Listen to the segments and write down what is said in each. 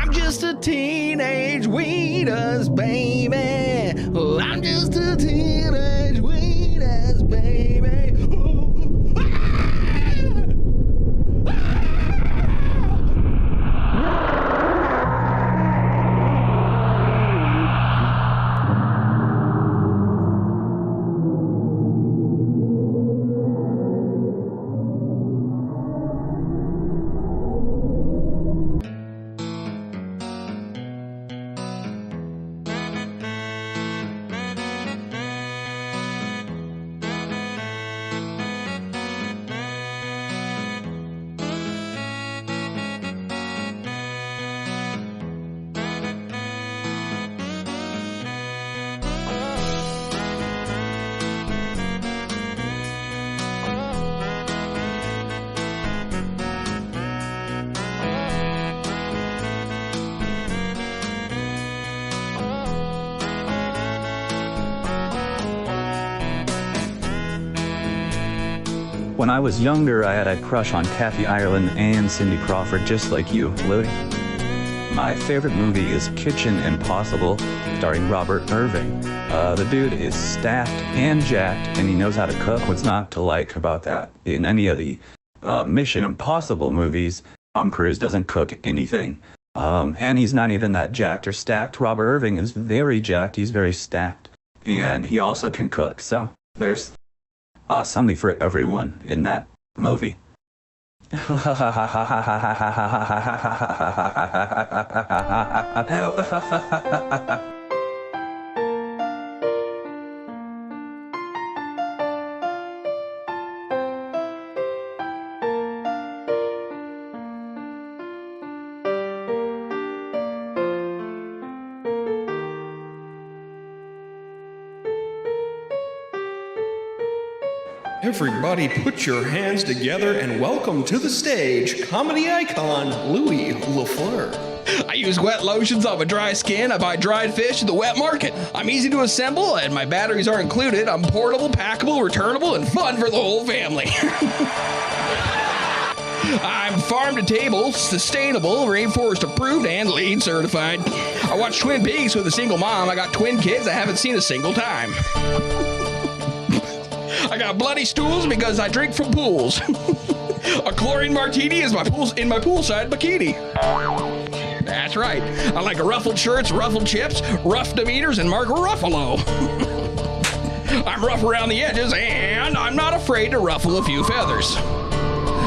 I'm just a teenage weenus, baby. Oh, I'm just a teenage weenus, baby. Ooh, When I was younger, I had a crush on Kathy Ireland and Cindy Crawford, just like you, Louie. My favorite movie is Kitchen Impossible, starring Robert Irving. The dude is staffed and jacked, and he knows how to cook. What's not to like about that? In any of the Mission Impossible movies, Tom Cruise doesn't cook anything. And he's not even that jacked or stacked. Robert Irving is very jacked, he's very stacked. And he also can cook, so there's something for everyone in that movie. Everybody put your hands together and welcome to the stage, comedy icon, Louie LaFleur. I use wet lotions on my dry skin. I buy dried fish at the wet market. I'm easy to assemble and my batteries are included. I'm portable, packable, returnable, and fun for the whole family. I'm farm to table, sustainable, rainforest approved, and LEED certified. I watch Twin Peaks with a single mom. I got twin kids I haven't seen a single time. I got bloody stools because I drink from pools. A chlorine martini is in my poolside bikini. That's right. I like ruffled shirts, ruffled chips, rough demeanors, and Mark Ruffalo. I'm rough around the edges, and I'm not afraid to ruffle a few feathers.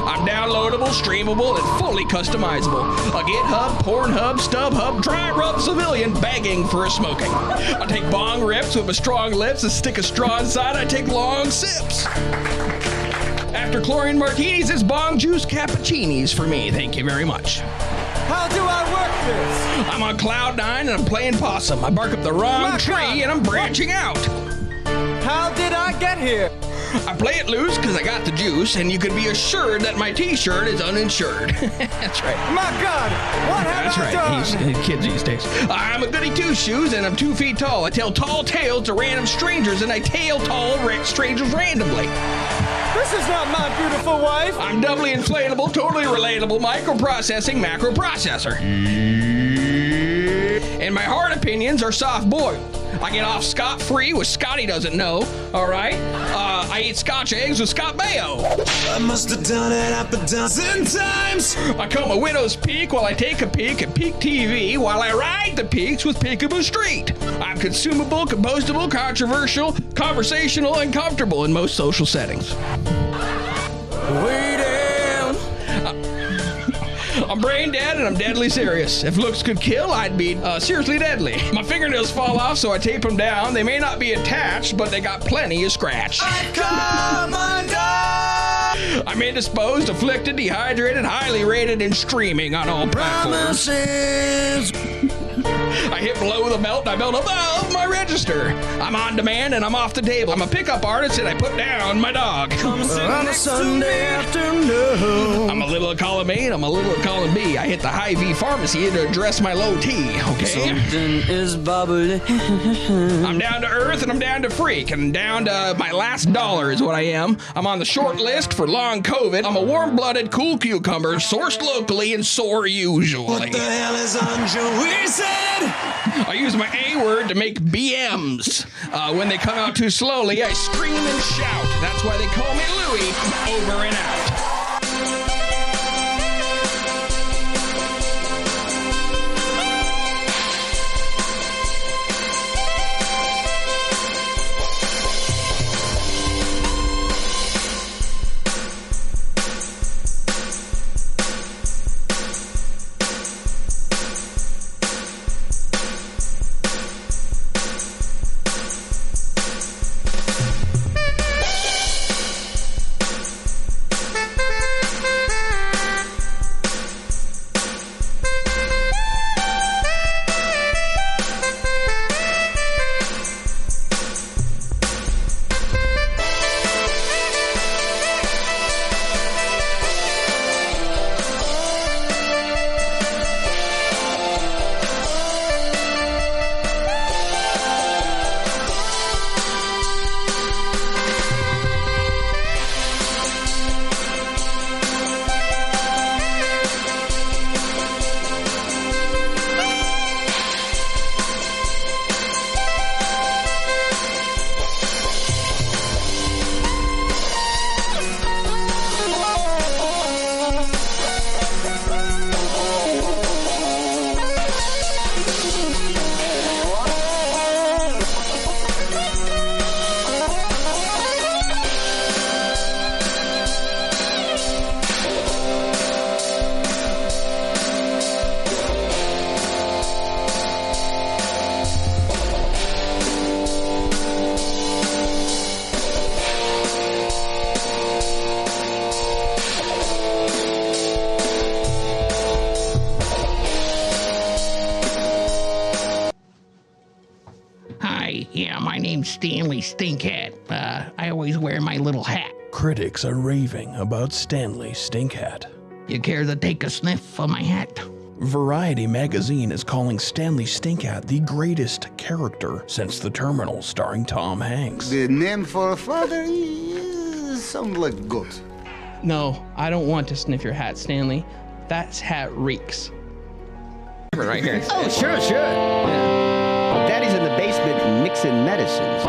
I'm downloadable, streamable, and fully customizable. A GitHub, Pornhub, StubHub, dry rub civilian begging for a smoking. I take bong rips with my strong lips and stick a straw inside. I take long sips. After chlorine martinis, it's bong juice cappuccinis for me. Thank you very much. How do I work this? I'm on cloud nine and I'm playing possum. I bark up the wrong tree and I'm branching out. How did I get here? I play it loose because I got the juice, and you can be assured that my t-shirt is uninsured. That's right. My God, what have I done? That's right. He's kids these days. I'm a goody two-shoes, and I'm 2 feet tall. I tell tall tales to random strangers, and I tail tall strangers randomly. This is not my beautiful wife. I'm doubly inflatable, totally relatable, microprocessing macro processor. And my hard opinions are soft-boiled. I get off scot-free with Scotty doesn't know, all right? I eat Scotch eggs with Scott Baio. I must have done it half a dozen times. I comb a widow's peak while I take a peek at Peak TV while I ride the peaks with Peekaboo Street. I'm consumable, compostable, controversial, conversational, and comfortable in most social settings. Way down. I'm brain dead and I'm deadly serious. If looks could kill, I'd be seriously deadly. My fingernails fall off, so I tape them down. They may not be attached, but they got plenty of scratch. I come undone. I'm indisposed, afflicted, dehydrated, highly rated, and streaming on all platforms. Promises. I hit below the belt and I belt above my register. I'm on demand and I'm off the table. I'm a pickup artist and I put down my dog. On a Sunday afternoon. I'm a little column A and I'm a little column B. I hit the Hy-Vee pharmacy to address my low T, okay? Something is bubbling. I'm down to earth and I'm down to freak and down to my last dollar is what I am. I'm on the short list for long COVID. I'm a warm-blooded cool cucumber sourced locally and sore usually. What the hell is on Joey's head? I use my A word to make BMs. When they come out too slowly, I scream and shout. That's why they call me Louie. Over and out. Yeah, my name's Stanley Stinkhat. I always wear my little hat. Critics are raving about Stanley Stinkhat. You care to take a sniff of my hat? Variety magazine is calling Stanley Stinkhat the greatest character since The Terminal starring Tom Hanks. The name for a father sounds like good. No, I don't want to sniff your hat, Stanley. That hat reeks. Right here. Oh, sure. Daddy's in the basement mixing medicines.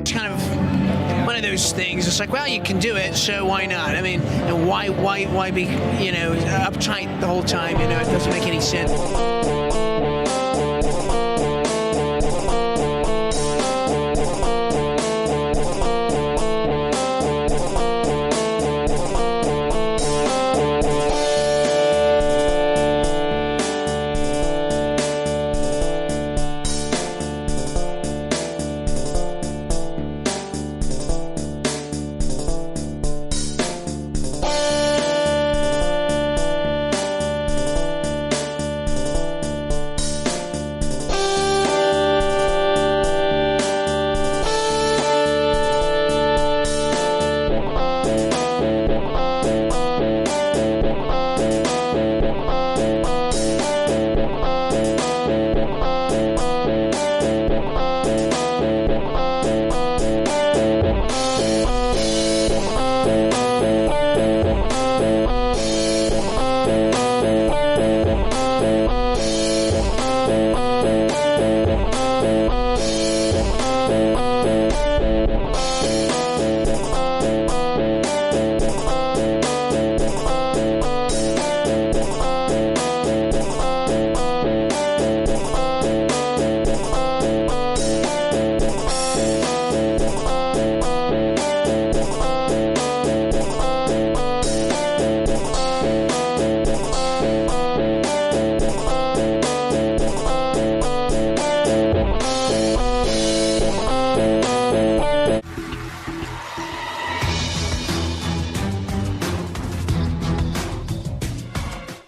Kind of one of those things. It's like, well, you can do it, so why not? I mean, and why be, uptight the whole time? It doesn't make any sense.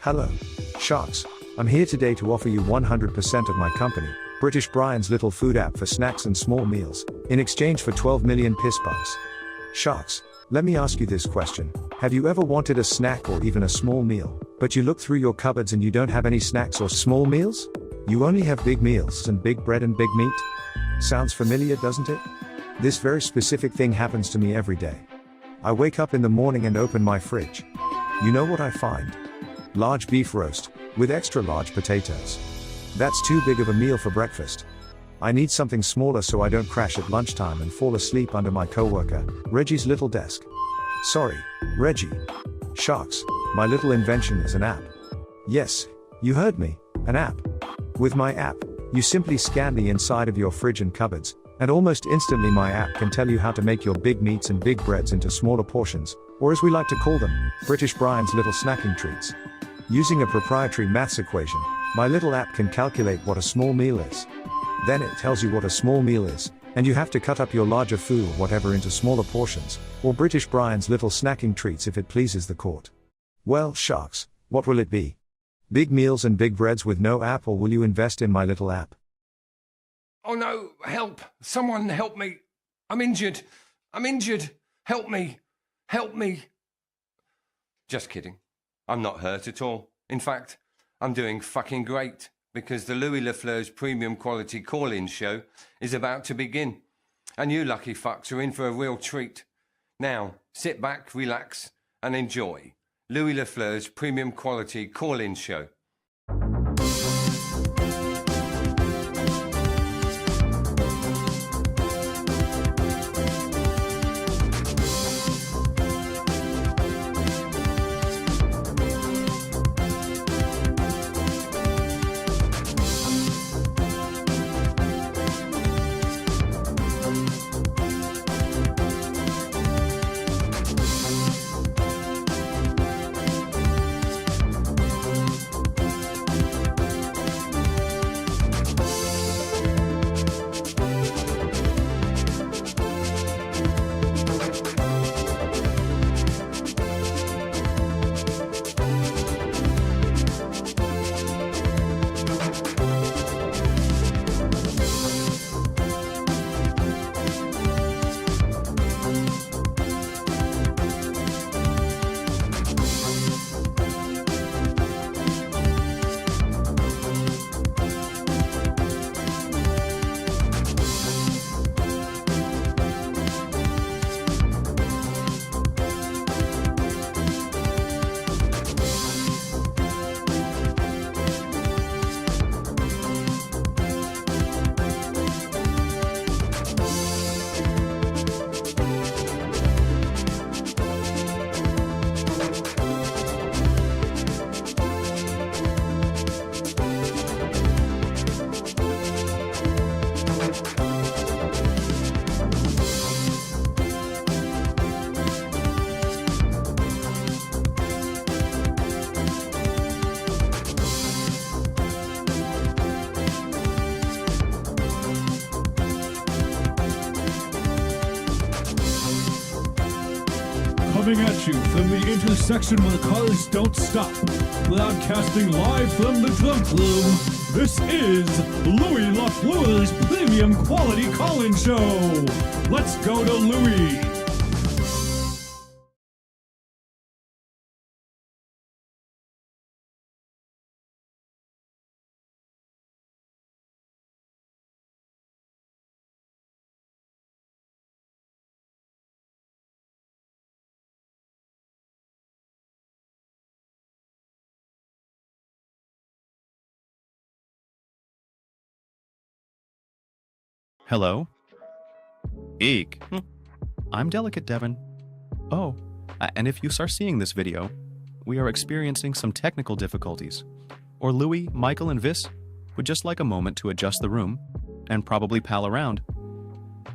Hello, Sharks. I'm here today to offer you 100% of my company, British Brian's little food app for snacks and small meals, in exchange for 12 million piss bucks. Sharks, let me ask you this question. Have you ever wanted a snack or even a small meal, but you look through your cupboards and you don't have any snacks or small meals? You only have big meals and big bread and big meat? Sounds familiar, doesn't it? This very specific thing happens to me every day. I wake up in the morning and open my fridge. You know what I find? Large beef roast, with extra large potatoes. That's too big of a meal for breakfast. I need something smaller so I don't crash at lunchtime and fall asleep under my coworker, Reggie's little desk. Sorry, Reggie. Sharks, my little invention is an app. Yes, you heard me, an app. With my app, you simply scan the inside of your fridge and cupboards, and almost instantly my app can tell you how to make your big meats and big breads into smaller portions, or as we like to call them, British Brian's little snacking treats. Using a proprietary maths equation, my little app can calculate what a small meal is. Then it tells you what a small meal is, and you have to cut up your larger food or whatever into smaller portions, or British Brian's little snacking treats if it pleases the court. Well, Sharks, what will it be? Big meals and big breads with no app, or will you invest in my little app? Oh no, help! Someone help me! I'm injured! I'm injured! Help me! Help me! Just kidding. I'm not hurt at all. In fact, I'm doing fucking great, because the Louie LaFleur's premium quality call-in show is about to begin. And you lucky fucks are in for a real treat. Now, sit back, relax, and enjoy Louie LaFleur's premium quality call-in show. Coming at you from the intersection where cars don't stop, broadcasting live from the drunk room, this is Louie LaFleur's premium quality call-in show. Let's go to Louie. Hello? Eek. I'm Delicate Devon. Oh, and if you start seeing this video, we are experiencing some technical difficulties. Or Louie, Michael, and Vis would just like a moment to adjust the room and probably pal around.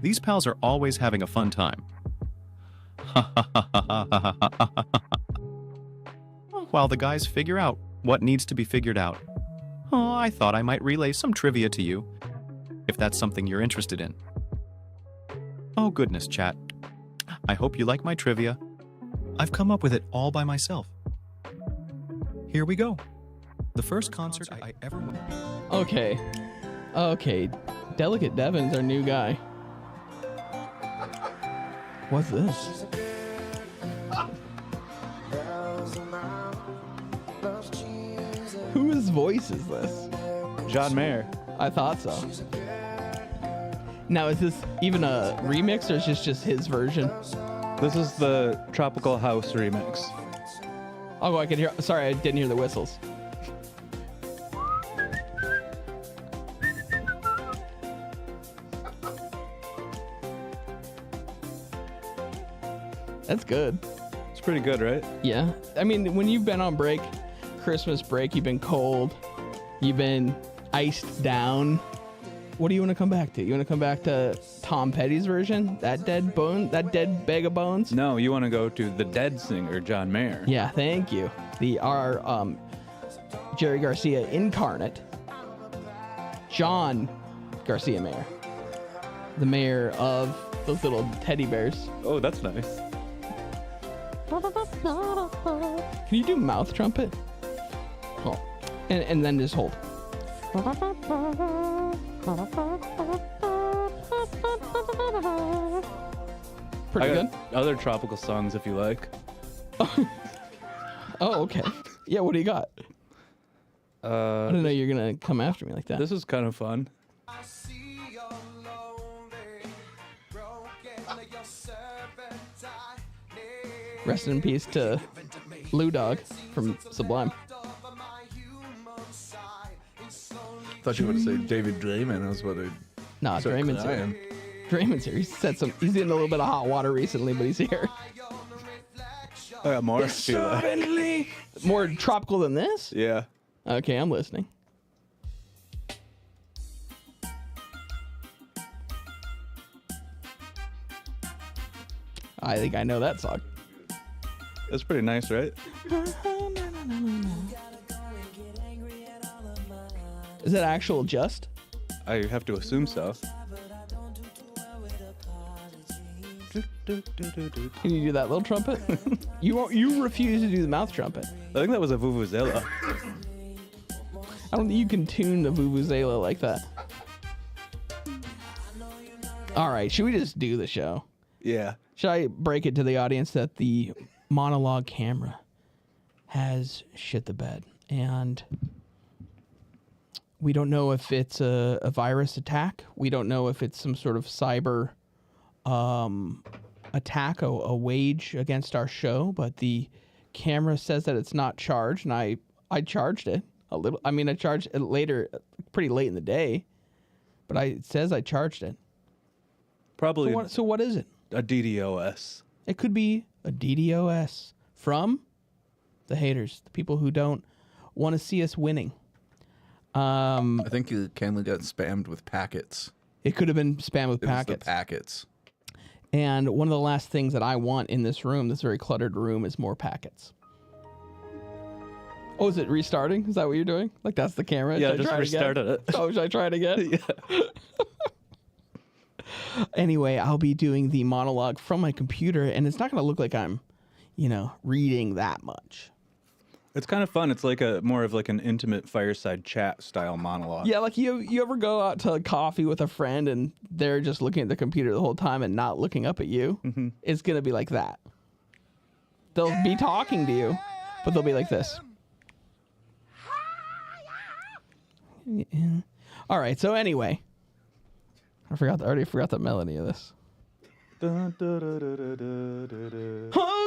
These pals are always having a fun time. While the guys figure out what needs to be figured out. Oh, I thought I might relay some trivia to you, if that's something you're interested in. Oh goodness, chat. I hope you like my trivia. I've come up with it all by myself. Here we go. The first concert I ever went. Okay. Delicate Devin's our new guy. What's this? Whose voice is this? John Mayer. I thought so. Now, is this even a remix, or is this just his version? This is the Tropical House remix. Oh, I can hear. Sorry, I didn't hear the whistles. That's good. It's pretty good, right? Yeah. I mean, when you've been on break, Christmas break, you've been cold, you've been iced down. What do you want to come back to? You want to come back to Tom Petty's version? That dead bag of bones? No, you want to go to the dead singer, John Mayer. Yeah, thank you. Our Jerry Garcia incarnate, John Garcia Mayer, the mayor of those little teddy bears. Oh, that's nice. Can you do mouth trumpet? Oh, and then just hold. Pretty good. Other tropical songs if you like. Oh, okay. Yeah, what do you got? I didn't know you were gonna come after me like that. This is kind of fun. Rest in peace to Lou Dog from Sublime. Thought you were going to say David Draymond. I was about to. Nah, Draymond's here. Draymond's here. He's in a little bit of hot water recently, but he's here. I got more. Like. More tropical than this? Yeah. Okay, I'm listening. I think I know that song. That's pretty nice, right? Is that actual just? I have to assume so. Can you do that little trumpet? You refuse to do the mouth trumpet. I think that was a vuvuzela. I don't think you can tune the vuvuzela like that. All right, should we just do the show? Yeah. Should I break it to the audience that the monologue camera has shit the bed, and we don't know if it's a virus attack. We don't know if it's some sort of cyber attack, a wage against our show, but the camera says that it's not charged, and I charged it a little. I mean, I charged it later, pretty late in the day, but it says I charged it. Probably. So what is it? A DDoS. It could be a DDoS from the haters, the people who don't want to see us winning. I think you kindly got spammed with packets. It could have been spammed with packets. It was the packets. And one of the last things that I want in this room, this very cluttered room, is more packets. Oh, is it restarting? Is that what you're doing? Like that's the camera? Yeah, just restarted it. Oh, should I try it again? Yeah. Anyway, I'll be doing the monologue from my computer, and it's not going to look like I'm, reading that much. It's kind of fun. It's like more of like an intimate fireside chat style monologue. Yeah, like you ever go out to coffee with a friend and they're just looking at the computer the whole time and not looking up at you? Mm-hmm. It's going to be like that. They'll be talking to you, but they'll be like this. All right, so anyway, I already forgot the melody of this. Oh,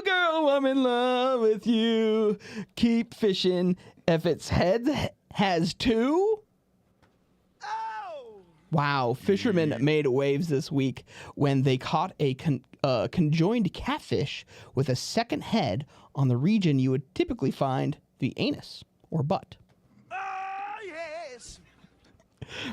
girl, I'm in love with you. Keep fishing. If its head has two. Oh! Wow, fishermen made waves this week when they caught a conjoined catfish with a second head on the region you would typically find the anus or butt.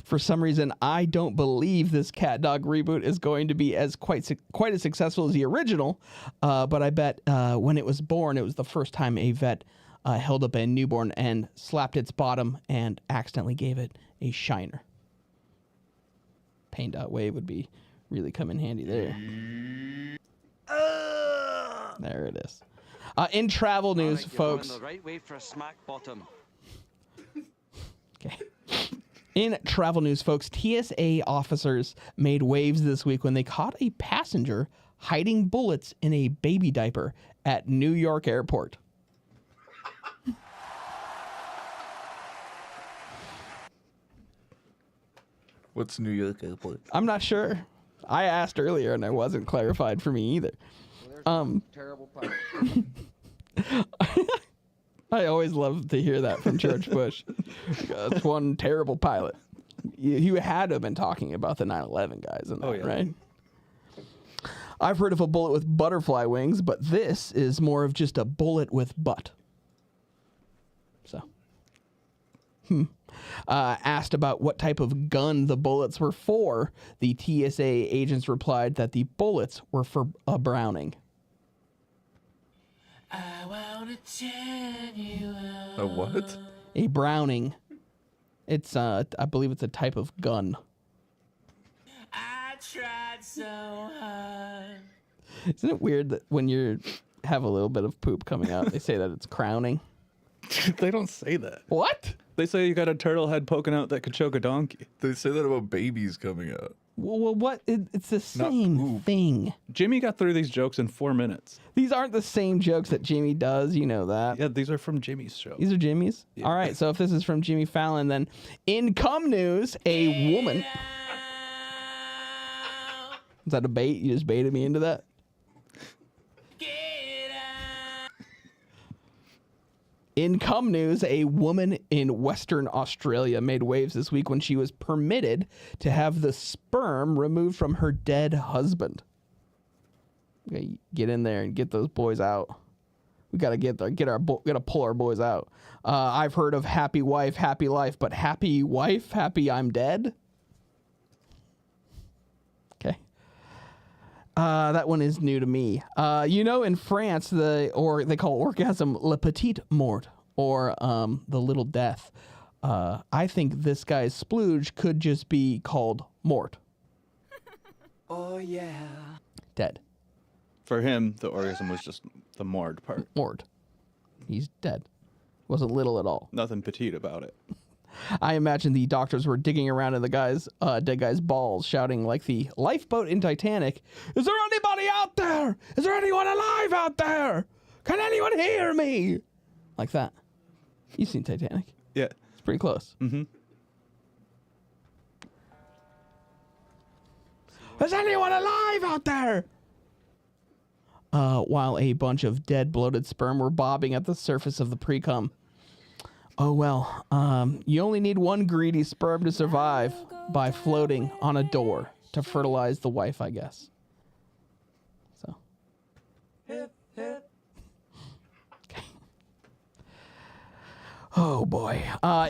For some reason, I don't believe this Cat Dog reboot is going to be quite as successful as the original, but I bet when it was born, it was the first time a vet held up a newborn and slapped its bottom and accidentally gave it a shiner. Pain.wave would be really come in handy there. There it is. In travel news, folks. The right way for a smack bottom. Okay. In travel news, folks, TSA officers made waves this week when they caught a passenger hiding bullets in a baby diaper at New York Airport. What's New York Airport? I'm not sure. I asked earlier and it wasn't clarified for me either. Terrible pilot. I always love to hear that from George Bush. That's one terrible pilot. You had to have been talking about the 9/11 guys in that, right? I've heard of a bullet with butterfly wings, but this is more of just a bullet with butt. So, asked about what type of gun the bullets were for, the TSA agents replied that the bullets were for a Browning. I wanna tell you A what? A Browning. It's I believe it's a type of gun. I tried so hard. Isn't it weird that when you have a little bit of poop coming out, they say that it's crowning? They don't say that. What? They say you got a turtle head poking out that could choke a donkey. They say that about babies coming out. Well, what? It's the same thing. Jimmy got through these jokes in 4 minutes. These aren't the same jokes that Jimmy does. You know that. Yeah, these are from Jimmy's show. These are Jimmy's? Yeah. All right, so if this is from Jimmy Fallon, then in cum news, a woman... Is that a bait? You just baited me into that? In cum news, a woman in Western Australia made waves this week when she was permitted to have the sperm removed from her dead husband. Okay, get in there and get those boys out. We gotta get there. Gotta pull our boys out. I've heard of happy wife, happy life, but happy wife, happy I'm dead. Okay. That one is new to me. In France, they call orgasm le petit mort, or the little death. I think this guy's splooge could just be called mort. Oh yeah. Dead. For him, the orgasm was just the mord part. Mort. He's dead. Wasn't little at all. Nothing petite about it. I imagine the doctors were digging around in the dead guy's balls, shouting like the lifeboat in Titanic, "Is there anybody out there? Is there anyone alive out there? Can anyone hear me?" Like that. You've seen Titanic. Yeah. It's pretty close. Mm-hmm. Is anyone alive out there? While a bunch of dead, bloated sperm were bobbing at the surface of the pre-cum. Oh, well, you only need one greedy sperm to survive by floating on a door to fertilize the wife, I guess. So. Hip, hip. Okay. Oh, boy.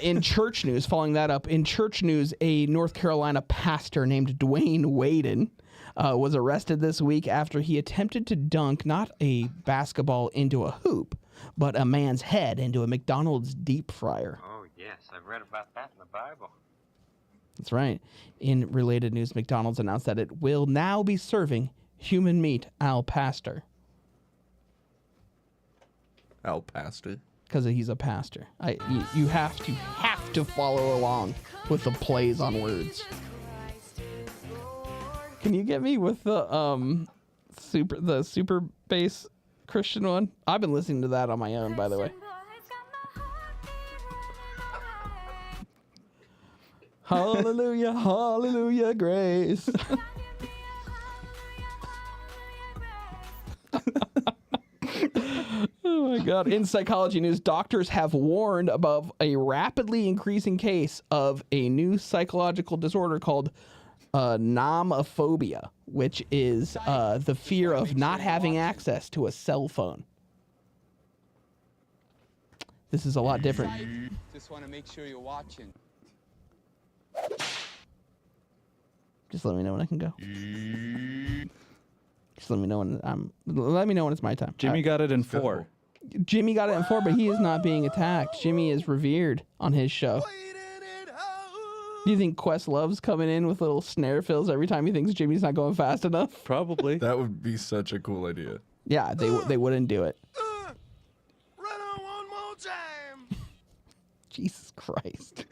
In church news, following that up, in church news, a North Carolina pastor named Dwayne Waden was arrested this week after he attempted to dunk not a basketball into a hoop, but a man's head into a McDonald's deep fryer. Oh, yes, I've read about that in the Bible. That's right. In related news, McDonald's announced that it will now be serving human meat al pastor. Al pastor? Because he's a pastor. You have to follow along with the plays on words. Can you get me with the super bass Christian one? I've been listening to that on my own, by the way. Hallelujah, hallelujah, grace. Oh my God. In psychology news, doctors have warned about a rapidly increasing case of a new psychological disorder called nomophobia, which is the fear of not having access to a cell phone. This is a lot different. Just want to make sure you're watching. Just let me know when I can go. Just let me know when it's my time. Jimmy got it in 4. Jimmy got it in 4, but he is not being attacked. Jimmy is revered on his show. Do you think Questlove's coming in with little snare fills every time he thinks Jimmy's not going fast enough? Probably. That would be such a cool idea. Yeah, they wouldn't do it. Jesus Christ.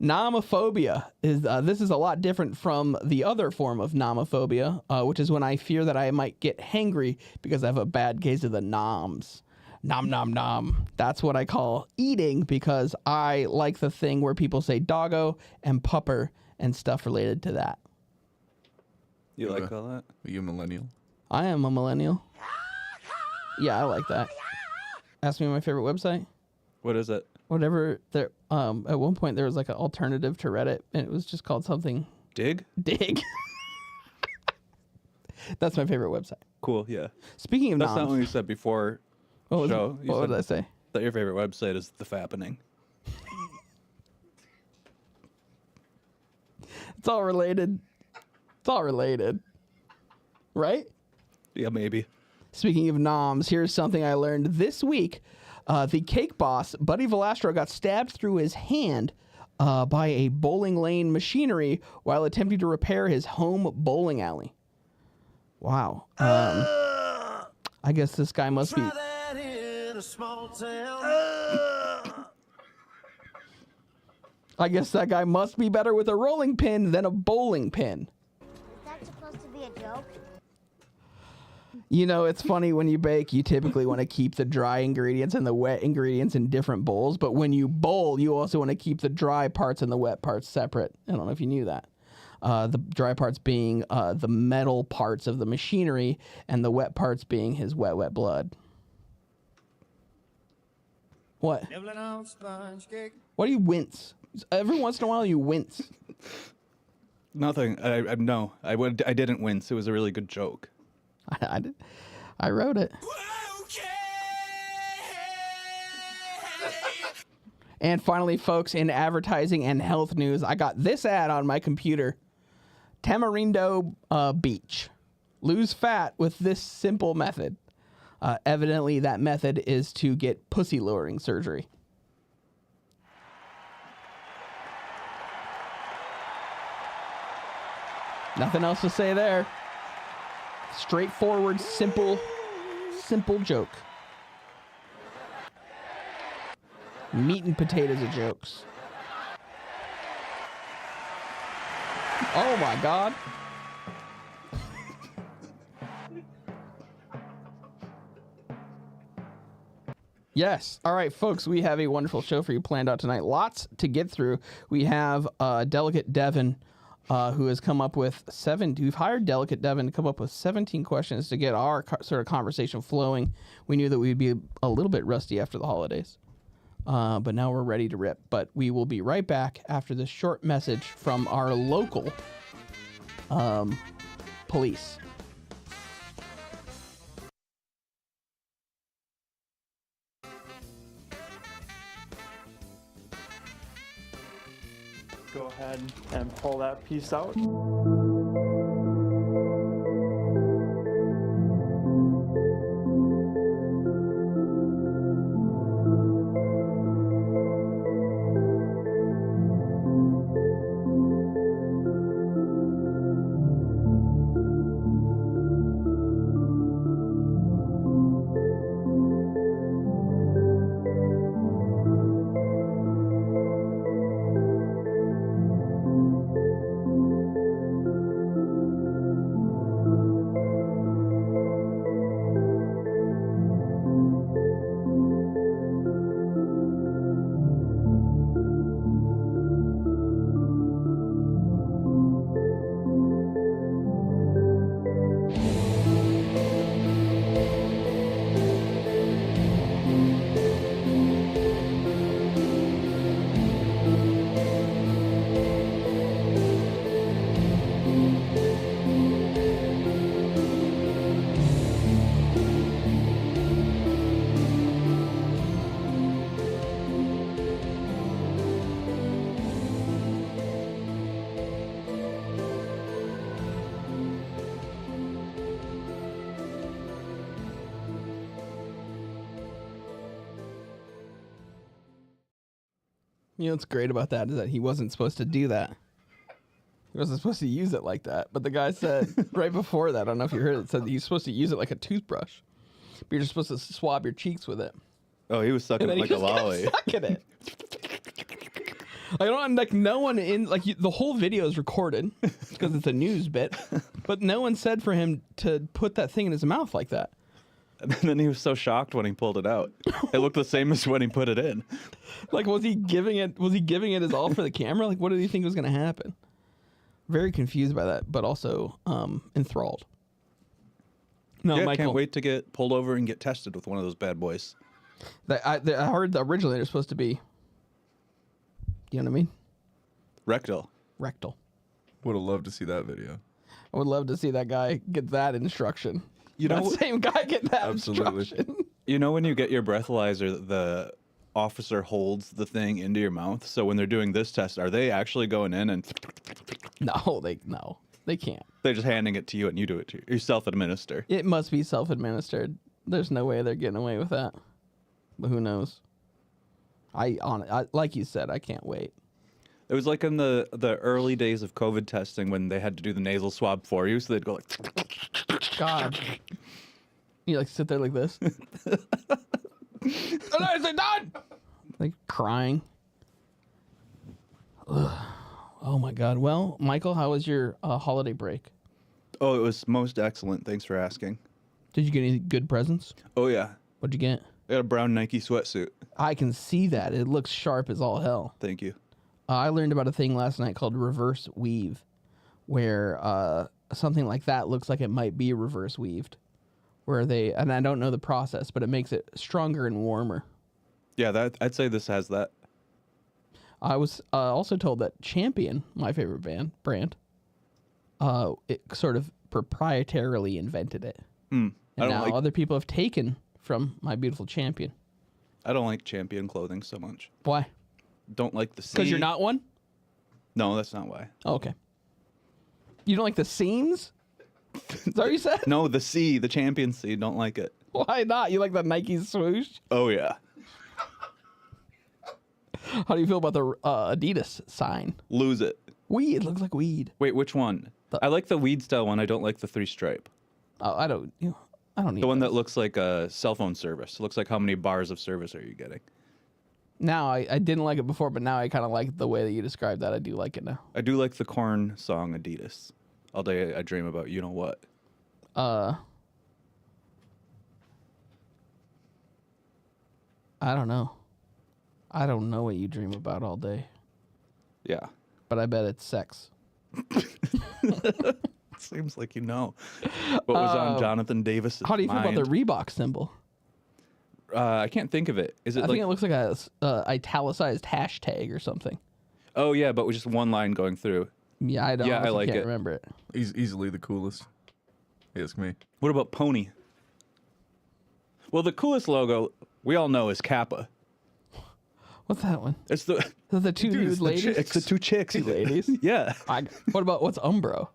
Nomophobia is this is a lot different from the other form of nomophobia, which is when I fear that I might get hangry because I have a bad case of the noms. Nom nom nom. That's what I call eating, because I like the thing where people say doggo and pupper and stuff related to that. You like all that? Are you a millennial? I am a millennial. Yeah, I like that. Ask me my favorite website. What is it? Whatever. There. At one point there was like an alternative to Reddit, and it was just called something. Dig. That's my favorite website. Cool. Yeah. Speaking of that's noms, not what you said before. What was show. it? What did I say? That your favorite website is the Fappening. It's all related. It's all related. Right? Yeah, maybe. Speaking of noms, here's something I learned this week. The cake boss, Buddy Valastro, got stabbed through his hand by a bowling lane machinery while attempting to repair his home bowling alley. Wow. I guess this guy must be... I guess that guy must be better with a rolling pin than a bowling pin. Is that supposed to be a joke? You know, it's funny when you bake, you typically want to keep the dry ingredients and the wet ingredients in different bowls. But when you bowl, you also want to keep the dry parts and the wet parts separate. I don't know if you knew that. The dry parts being the metal parts of the machinery, and the wet parts being his wet blood. What? Why do you wince? Every once in a while you wince. Nothing. No, I didn't wince. It was a really good joke. I wrote it. And finally, folks, in advertising and health news, I got this ad on my computer. Tamarindo Beach. Lose fat with this simple method. Evidently, that method is to get pussy-lowering surgery. Nothing else to say there. Straightforward, simple joke. Meat and potatoes of jokes. Oh my God. Yes. All right, folks, we have a wonderful show for you planned out tonight. Lots to get through. We have Delegate Devin, who has come up with we've hired Delegate Devin to come up with 17 questions to get our sort of conversation flowing. We knew that we'd be a little bit rusty after the holidays, but now we're ready to rip. But we will be right back after this short message from our local police. Go ahead and pull that piece out. You know what's great about that is that he wasn't supposed to do that. He wasn't supposed to use it like that. But the guy said right before that, I don't know if you heard it, said that you're supposed to use it like a toothbrush. But you're supposed to swab your cheeks with it. Oh, he was sucking And it then like he a just kept lolly. sucking it. I don't like no one in like the whole video is recorded because it's a news bit, but no one said for him to put that thing in his mouth like that. And then he was so shocked when he pulled it out. It looked the same as when he put it in. Like, was he giving it his all for the camera? Like, what did he think was going to happen? Very confused by that, but also enthralled. No, yeah, Michael, can't wait to get pulled over and get tested with one of those bad boys. I heard that originally they're supposed to be, you know what I mean? Rectal. Would have loved to see that video. I would love to see that guy get that instruction. You know, that same guy get that Absolutely. instruction. You know, when you get your breathalyzer, the officer holds the thing into your mouth. So when they're doing this test, are they actually going in and? No, they can't. They're just handing it to you and you do it to you self-administer. It must be self-administered. There's no way they're getting away with that. But who knows? I like you said, I can't wait. It was like in the early days of COVID testing when they had to do the nasal swab for you, so they'd go like, God. You like sit there like this? Is it done? Like crying. Ugh. Oh my God. Well, Michael, how was your holiday break? Oh, it was most excellent. Thanks for asking. Did you get any good presents? Oh, yeah. What'd you get? I got a brown Nike sweatsuit. I can see that. It looks sharp as all hell. Thank you. I learned about a thing last night called reverse weave, where something like that looks like it might be reverse weaved. Where and I don't know the process, but it makes it stronger and warmer. Yeah, I'd say this has that. I was also told that Champion, my favorite brand, it sort of proprietarily invented it. And now other people have taken from my beautiful Champion. I don't like Champion clothing so much. Why? Don't like the seam. Because you're not one? No, that's not why. Oh, okay. You don't like the seams? Is that what you said? No, the Champion C. Don't like it. Why not? You like the Nike swoosh? Oh, yeah. How do you feel about the Adidas sign? Lose it. Weed. It looks like weed. Wait, which one? I like the weed style one. I don't like the 3-stripe. Oh, I don't need the one that looks like a cell phone service. It looks like how many bars of service are you getting? Now, I didn't like it before, but now I kind of like the way that you described that. I do like it now. I do like the Korn song Adidas. All day I dream about you know what. I don't know. I don't know what you dream about all day. Yeah. But I bet it's sex. Seems like you know what was on Jonathan Davis's How do you feel about the Reebok symbol? I can't think of it. Is it? I think it looks like a italicized hashtag or something. Oh yeah, but with just one line going through. Yeah, I don't. Yeah, I like can't it. Remember it. He's easily the coolest. Ask me. What about Pony? Well, the coolest logo we all know is Kappa. What's that one? It's the Is that the two nude ladies. It's the two chicks. Two ladies. Yeah. What about what's Umbro?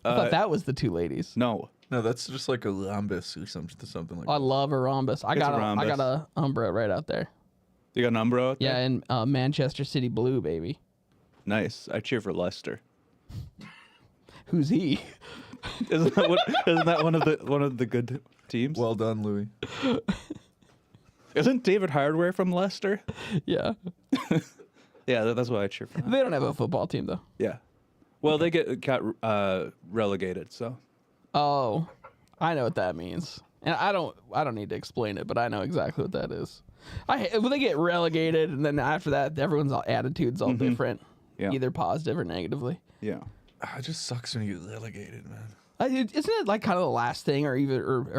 I thought that was the two ladies. No. No, that's just like a rhombus or something like I that. love a rhombus. I got a Umbro right out there. You got an Umbro out there? Yeah, in Manchester City blue, baby. Nice. I cheer for Leicester. Who's he? Isn't that one of the good teams? Well done, Louie. Isn't David Hardware from Leicester? Yeah. Yeah, that's why I cheer for. They don't have a football team though. Yeah. Well, they got relegated, so. Oh, I know what that means, and I don't need to explain it, but I know exactly what that is. When they get relegated, and then after that, everyone's attitude's all different, either positive or negatively. Yeah. It just sucks when you get relegated, man. Isn't it like kind of the last thing, or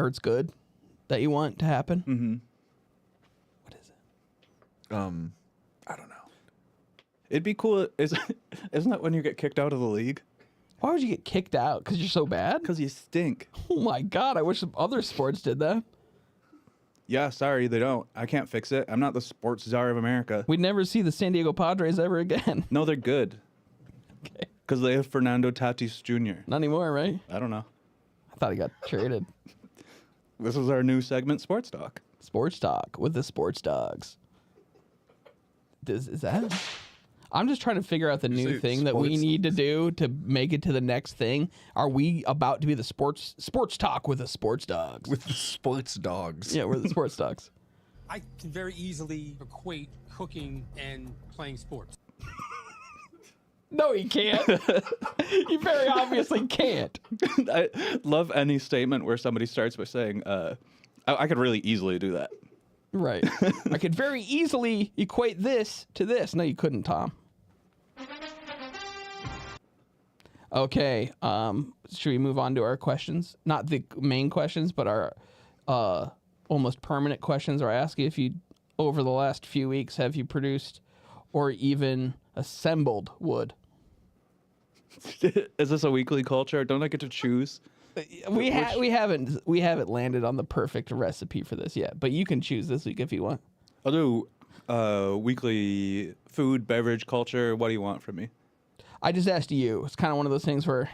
it's good that you want to happen? Mm-hmm. What is it? I don't know. It'd be cool. Isn't that when you get kicked out of the league? Why would you get kicked out? Because you're so bad? Because you stink. Oh my God! I wish some other sports did that. Yeah, sorry, they don't. I can't fix it. I'm not the sports czar of America. We'd never see the San Diego Padres ever again. No, they're good. Okay. Because they have Fernando Tatis Jr. Not anymore, right? I don't know. I thought he got traded. This is our new segment, Sports Talk. Sports Talk with the Sports Dogs. Is that? I'm just trying to figure out the new thing that we need to do to make it to the next thing. Are we about to be the sports talk with the Sports Dogs? With the Sports Dogs. Yeah, we're the Sports Dogs. I can very easily equate cooking and playing sports. No, he can't. You very obviously can't. I love any statement where somebody starts by saying, I could really easily do that. Right. I could very easily equate this to this. No, you couldn't, Tom. Okay. Should we move on to our questions? Not the main questions, but our almost permanent questions. Or I ask you if you, over the last few weeks, have you produced or even assembled wood? Is this a weekly culture? Don't I get to choose? We haven't landed on the perfect recipe for this yet, but you can choose this week if you want. I'll do weekly food, beverage, culture. What do you want from me? I just asked you. It's kind of one of those things where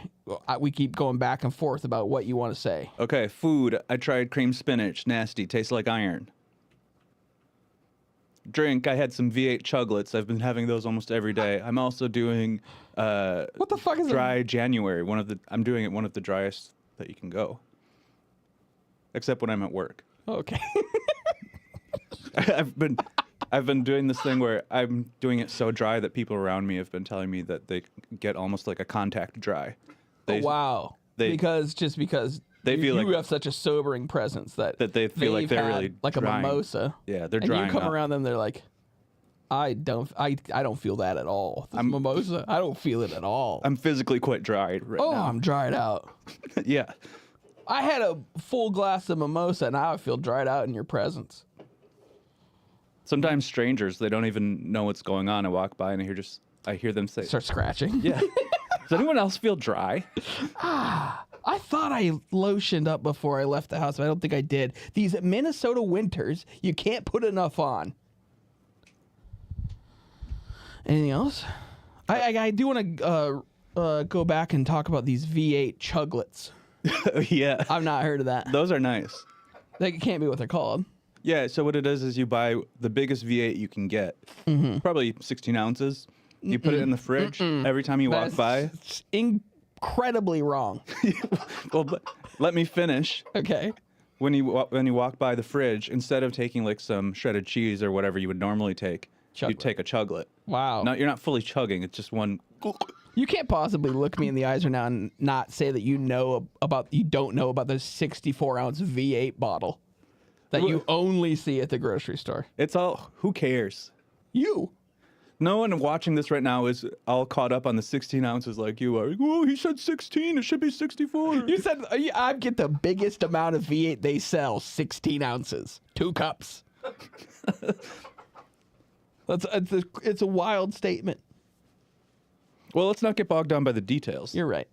we keep going back and forth about what you want to say. Okay, food. I tried cream spinach. Nasty. Tastes like iron. Drink. I had some V8 chuglets. I've been having those almost every day. I'm also doing what the fuck is dry January. I'm doing it one of the driest that you can go. Except when I'm at work. Okay. I've been doing this thing where I'm doing it so dry that people around me have been telling me that they get almost like a contact dry. Wow. Because they feel you like have such a sobering presence that they feel like they're really like drying. a mimosa. Yeah, they're and drying you come up. around them, they're like, I don't feel that at all. This mimosa, I don't feel it at all. I'm physically quite dried right now. I'm dried out. Yeah. I had a full glass of mimosa, and now I feel dried out in your presence. Sometimes strangers, they don't even know what's going on. I walk by and I hear them say, start scratching. Yeah. Does anyone else feel dry? I thought I lotioned up before I left the house, but I don't think I did. These Minnesota winters, you can't put enough on. Anything else? I do want to go back and talk about these V8 chuglets. Yeah. I've not heard of that. Those are nice. That can't be what they're called. Yeah, so what it is you buy the biggest V8 you can get, probably 16 ounces. You put it in the fridge every time you walk by. It's incredibly wrong. Well, but let me finish. Okay. When you walk by the fridge, instead of taking like some shredded cheese or whatever you would normally take, you take a chuglet. Wow. No, you're not fully chugging. It's just one. You can't possibly look me in the eyes right now and not say that you don't know about the 64-ounce V8 bottle that you only see at the grocery store. It's all, who cares? You. No one watching this right now is all caught up on the 16 ounces like you are. Oh, he said 16. It should be 64. You said I get the biggest amount of V8 they sell, 16 ounces, 2 cups. It's a wild statement. Well, let's not get bogged down by the details. You're right.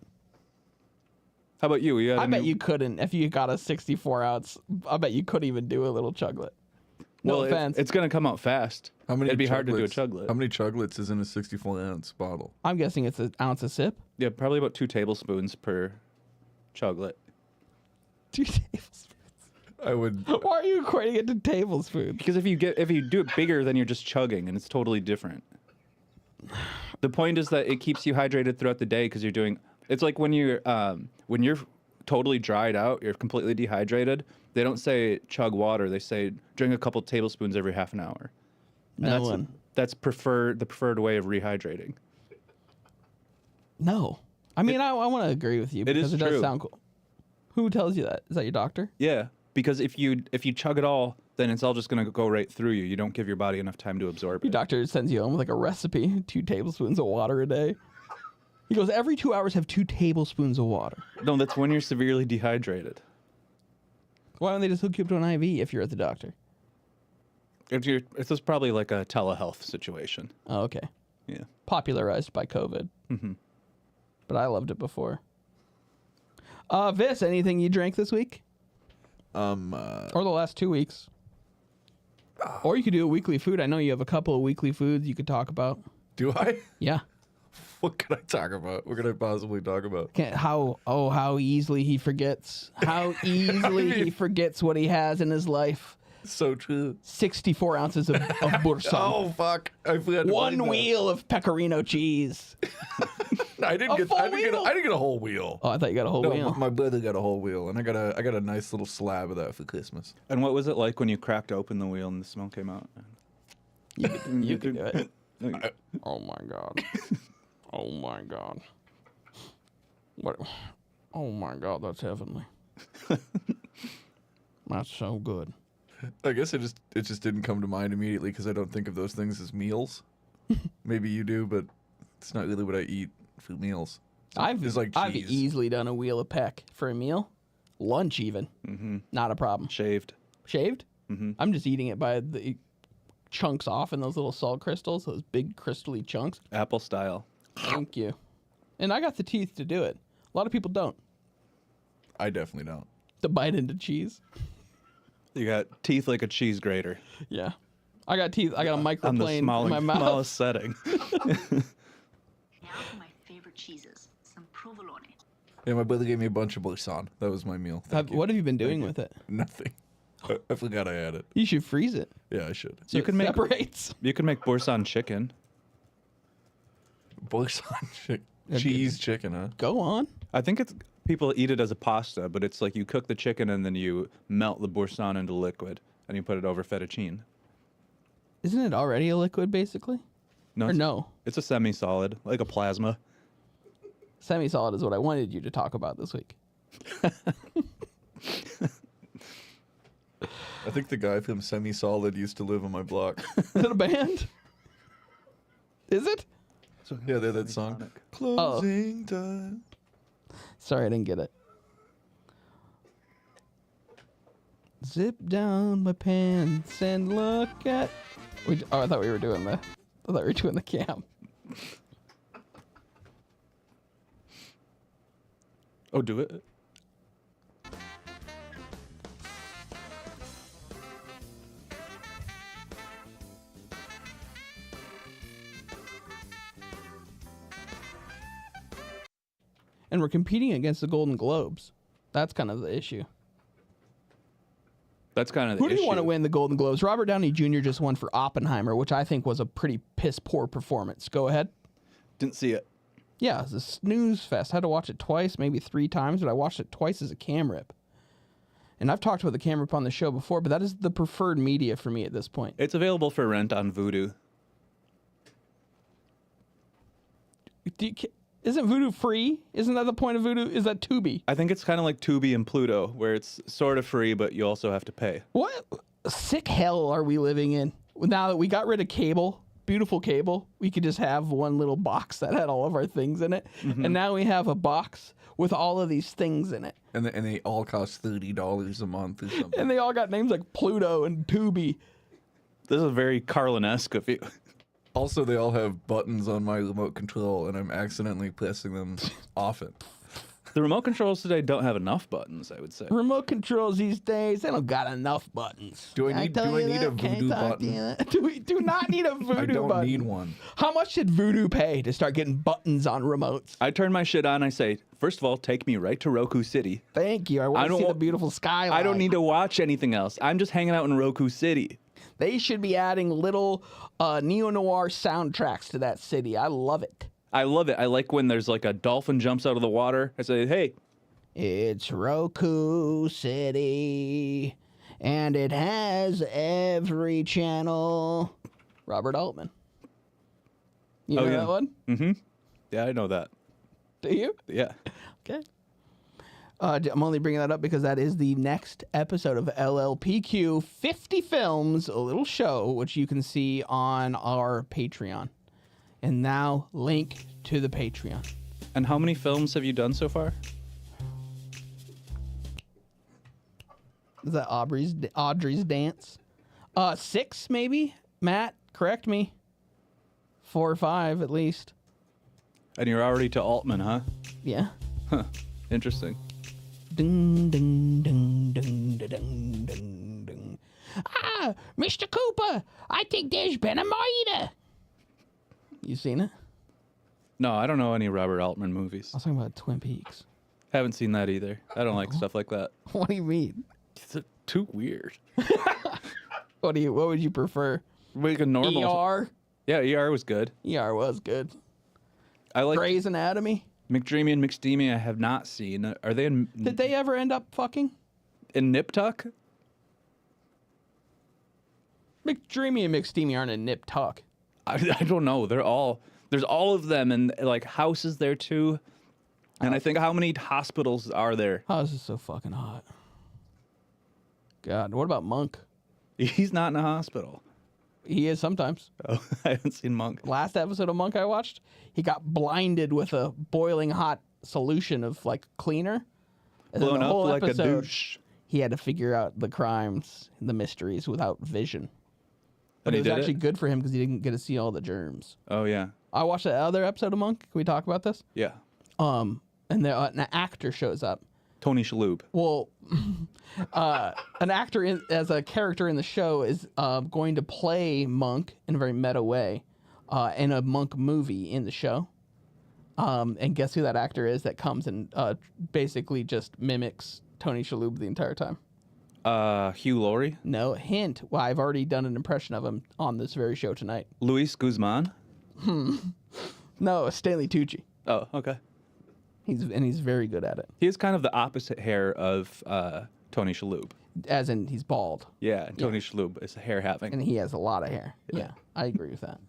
How about you? I bet you couldn't. If you got a 64-ounce, I bet you couldn't even do a little chuglet. No offense. It's going to come out fast. How many It'd be hard to do a chuglets- chuglet. How many chuglets is in a 64-ounce bottle? I'm guessing it's an ounce a sip. Yeah, probably about 2 tablespoons per chuglet. 2 tablespoons. I would. Why are you equating it to tablespoons? Because if you do it bigger, then you're just chugging, and it's totally different. The point is that it keeps you hydrated throughout the day because you're doing. It's like when you're totally dried out, you're completely dehydrated. They don't say chug water. They say drink a couple tablespoons every half an hour. And that's the preferred way of rehydrating. No, I mean I want to agree with you because it does sound cool. Who tells you that? Is that your doctor? Yeah, because if you chug it all, then it's all just gonna go right through you. You don't give your body enough time to absorb it. Your doctor sends you home with like a recipe: 2 tablespoons of water a day. He goes, every 2 hours have 2 tablespoons of water. No, that's when you're severely dehydrated. Why don't they just hook you up to an IV if you're at the doctor? It's just probably like a telehealth situation. Oh, okay. Yeah. Popularized by COVID. Mm-hmm. But I loved it before. Vis, anything you drank this week? Or the last 2 weeks? Or you could do a weekly food. I know you have a couple of weekly foods you could talk about. Do I? Yeah. What could I talk about? What could I possibly talk about? How easily he forgets. How easily he forgets what he has in his life. So true. 64 ounces of Boursin. Oh, fuck. I forgot. 1 wheel of pecorino cheese. I didn't get a whole wheel. Oh, I thought you got a whole No, wheel. my brother got a whole wheel, and I got a nice little slab of that for Christmas. And what was it like when you cracked open the wheel and the smell came out? You can do it. Oh my god. Oh my god. What? Oh my god, that's heavenly. That's so good. I guess it just didn't come to mind immediately because I don't think of those things as meals. Maybe you do, but it's not really what I eat for meals. It's like I've cheese. easily done a wheel of peck for a meal, lunch even. Not a problem. Shaved. Shaved? I'm just eating it by the chunks off in those little salt crystals, those big crystally chunks. Apple style. Thank you. And I got the teeth to do it. A lot of people don't. I definitely don't. To bite into cheese. You got teeth like a cheese grater. Yeah. I got teeth. I got a On the microplane in my mouth. smallest setting. Now for my favorite cheeses, some provolone. Yeah, my brother gave me a bunch of boursin. That was my meal. Thank you. What have you been doing with it? Nothing. I forgot I had it. You should freeze it. Yeah, I should. So it separates. You can make boursin chicken. Boursin cheese chicken, huh? Go on. I think it's people eat it as a pasta, but it's like you cook the chicken and then you melt the boursin into liquid and you put it over fettuccine. Isn't it already a liquid, basically? No, Or no? It's a semi-solid, like a plasma. Semi-solid is what I wanted you to talk about this week. I think the guy from Semi Solid used to live on my block. Is it a band? Is it? Yeah, they had that song. Closing time. Sorry, I didn't get it. Zip down my pants and look at. I thought we were doing the cam. Oh, do it. And we're competing against the Golden Globes. That's kind of the issue. That's kind of the Who do issue. you want to win the Golden Globes? Robert Downey Jr. just won for Oppenheimer, which I think was a pretty piss poor performance. Go ahead. Didn't see it. Yeah, it was a snooze fest. I had to watch it twice, maybe 3 times, but I watched it twice as a cam rip. And I've talked about the cam rip on the show before, but that is the preferred media for me at this point. It's available for rent on Vudu. Isn't Vudu free? Isn't that the point of Vudu? Is that Tubi? I think it's kind of like Tubi and Pluto, where it's sort of free, but you also have to pay. What sick hell are we living in? Now that we got rid of cable, beautiful cable, we could just have one little box that had all of our things in it. And now we have a box with all of these things in it. And they all cost $30 a month or something. And they all got names like Pluto and Tubi. This is very Carlin-esque of you. Also, they all have buttons on my remote control, and I'm accidentally pressing them often. The remote controls today don't have enough buttons, I would say. Remote controls these days, they don't got enough buttons. Do I need a Voodoo button? We do not need a Voodoo I don't button. need one. How much did Voodoo pay to start getting buttons on remotes? I turn my shit on, I say, first of all, take me right to Roku City. Thank you. I want to see the beautiful skyline. I don't need to watch anything else. I'm just hanging out in Roku City. They should be adding little neo-noir soundtracks to that city. I love it. I love it. I like when there's like a dolphin jumps out of the water. I say, hey. It's Roku City, and it has every channel. Robert Altman. You know that one? Mm-hmm. Yeah, I know that. Do you? Yeah. Okay. I'm only bringing that up because that is the next episode of LLPQ 50 Films, a little show, which you can see on our Patreon. And now, link to the Patreon. And how many films have you done so far? Is that Audrey's dance? 6, maybe? Matt, correct me. 4 or 5, at least. And you're already to Altman, huh? Yeah. Huh. Interesting. Ding, ding, ding, ding, ding, ding, ding. Ah, Mr. Cooper, I think there's been a murder. You seen it? No, I don't know any Robert Altman movies. I was talking about Twin Peaks. Haven't seen that either. I don't like stuff like that. What do you mean? It's too weird. What would you prefer? Like a normal. ER? Yeah, ER was good. ER was good. I like Grey's Anatomy. McDreamy and McSteamy. I have not seen. Are they in? Did they ever end up fucking? In Nip Tuck? McDreamy and McSteamy aren't in Nip Tuck. I don't know. There's all of them, and like houses there too. And I think how many hospitals are there? Oh, this is so fucking hot. God, what about Monk? He's not in a hospital. He is sometimes. Oh, I haven't seen Monk. Last episode of Monk I watched, he got blinded with a boiling hot solution of like cleaner. And then Blown the up whole like a episode, douche. He had to figure out the crimes, the mysteries without vision. But And it he was did actually it? good for him because he didn't get to see all the germs. Oh yeah. I watched the other episode of Monk. Can we talk about this? Yeah. And an actor shows up. Tony Shalhoub. Well, an actor as a character in the show is going to play Monk in a very meta way in a Monk movie in the show. And guess who that actor is that comes and basically just mimics Tony Shalhoub the entire time? Hugh Laurie? No, hint. Well, I've already done an impression of him on this very show tonight. Luis Guzman? No, Stanley Tucci. Oh, okay. He's very good at it. He has kind of the opposite hair of Tony Shalhoub. As in, he's bald. Yeah, Tony Shalhoub is hair having. And he has a lot of hair. Yeah, I agree with that.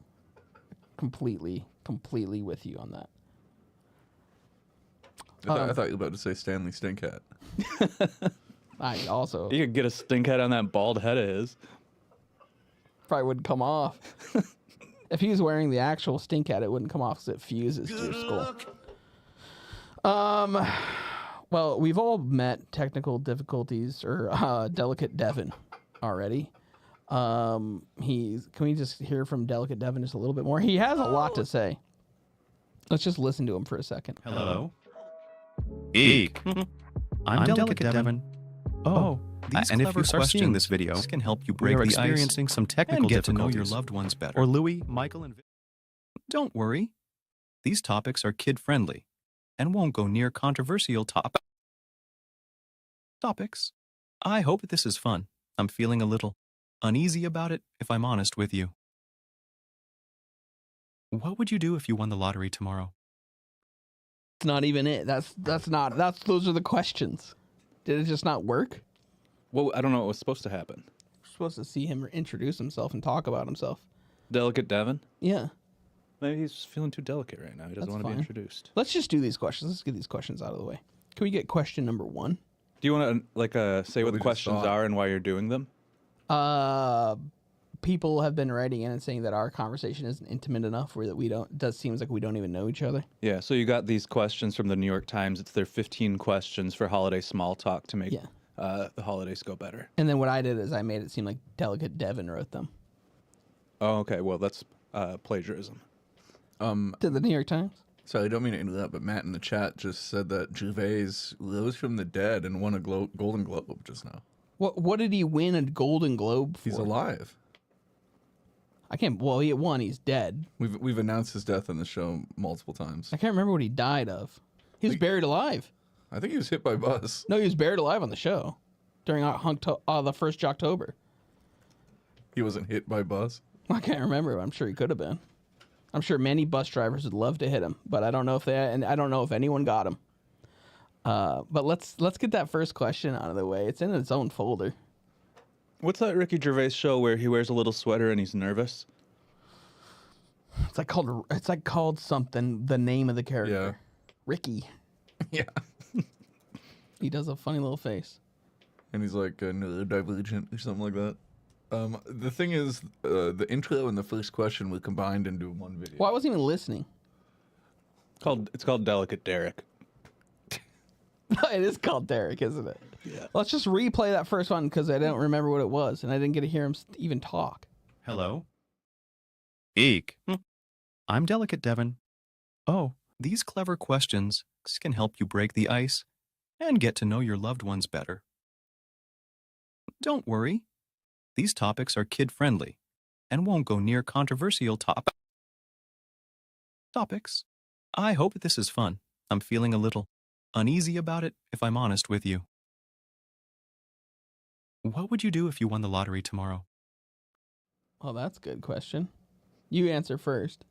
Completely with you on that. I thought you were about to say Stanley Stinkhat. I also You could get a stink head on that bald head of his. probably wouldn't come off. If he was wearing the actual stink hat, it wouldn't come off because it fuses to your skull. Well, we've all met technical difficulties or Delicate Devin already. Can we just hear from Delicate Devin just a little bit more? He has a lot to say. Let's just listen to him for a second. Hello. Eek. I'm Delicate Devin. Oh, and if you start seeing this video, this can help you break the ice, experiencing some technical difficulties, to know your loved ones better. Or Louie, Michael, and don't worry. These topics are kid-friendly and won't go near controversial topics. I hope that this is fun. I'm feeling a little uneasy about it, if I'm honest with you. What would you do if you won the lottery tomorrow? It's not even it. Those are the questions. Did it just not work? Well, I don't know what was supposed to happen. We're supposed to see him introduce himself and talk about himself. Delicate Devin? Yeah. Maybe he's feeling too delicate right now. He doesn't want to be introduced. Let's just do these questions. Let's get these questions out of the way. Can we get question number 1? Do you want to say what the questions are and why you're doing them? People have been writing in and saying that our conversation isn't intimate enough, or that it does seems like we don't even know each other. Yeah, so you got these questions from the New York Times. It's their 15 questions for holiday small talk to make the holidays go better. And then what I did is I made it seem like Delicate Devin wrote them. Oh, okay. Well, that's plagiarism. To the New York Times? Sorry, I don't mean to interrupt, but Matt in the chat just said that Gervais rose from the dead and won a Golden Globe just now. What did he win a Golden Globe for? He's alive. I can't. Well, he won. He's dead. We've announced his death on the show multiple times. I can't remember what he died of. He was buried alive. I think he was hit by a bus. No, he was buried alive on the show during the 1st of October. He wasn't hit by a bus? I can't remember. I'm sure he could have been. I'm sure many bus drivers would love to hit him, but I don't know if anyone got him. But let's get that first question out of the way. It's in its own folder. What's that Ricky Gervais show where he wears a little sweater and he's nervous? It's like called something. The name of the character. Yeah. Ricky. Yeah. He does a funny little face. And he's like neurodivergent or something like that. The thing is, the intro and the first question were combined into one video. Well, I wasn't even listening. It's called Delicate Derek. It is called Derek, isn't it? Yeah. Let's just replay that first one because I don't remember what it was, and I didn't get to hear him even talk. Hello. Eek. I'm Delicate Devin. Oh, these clever questions can help you break the ice and get to know your loved ones better. Don't worry. These topics are kid-friendly and won't go near controversial topics. I hope that this is fun. I'm feeling a little uneasy about it, if I'm honest with you. What would you do if you won the lottery tomorrow? Oh, that's a good question. You answer first.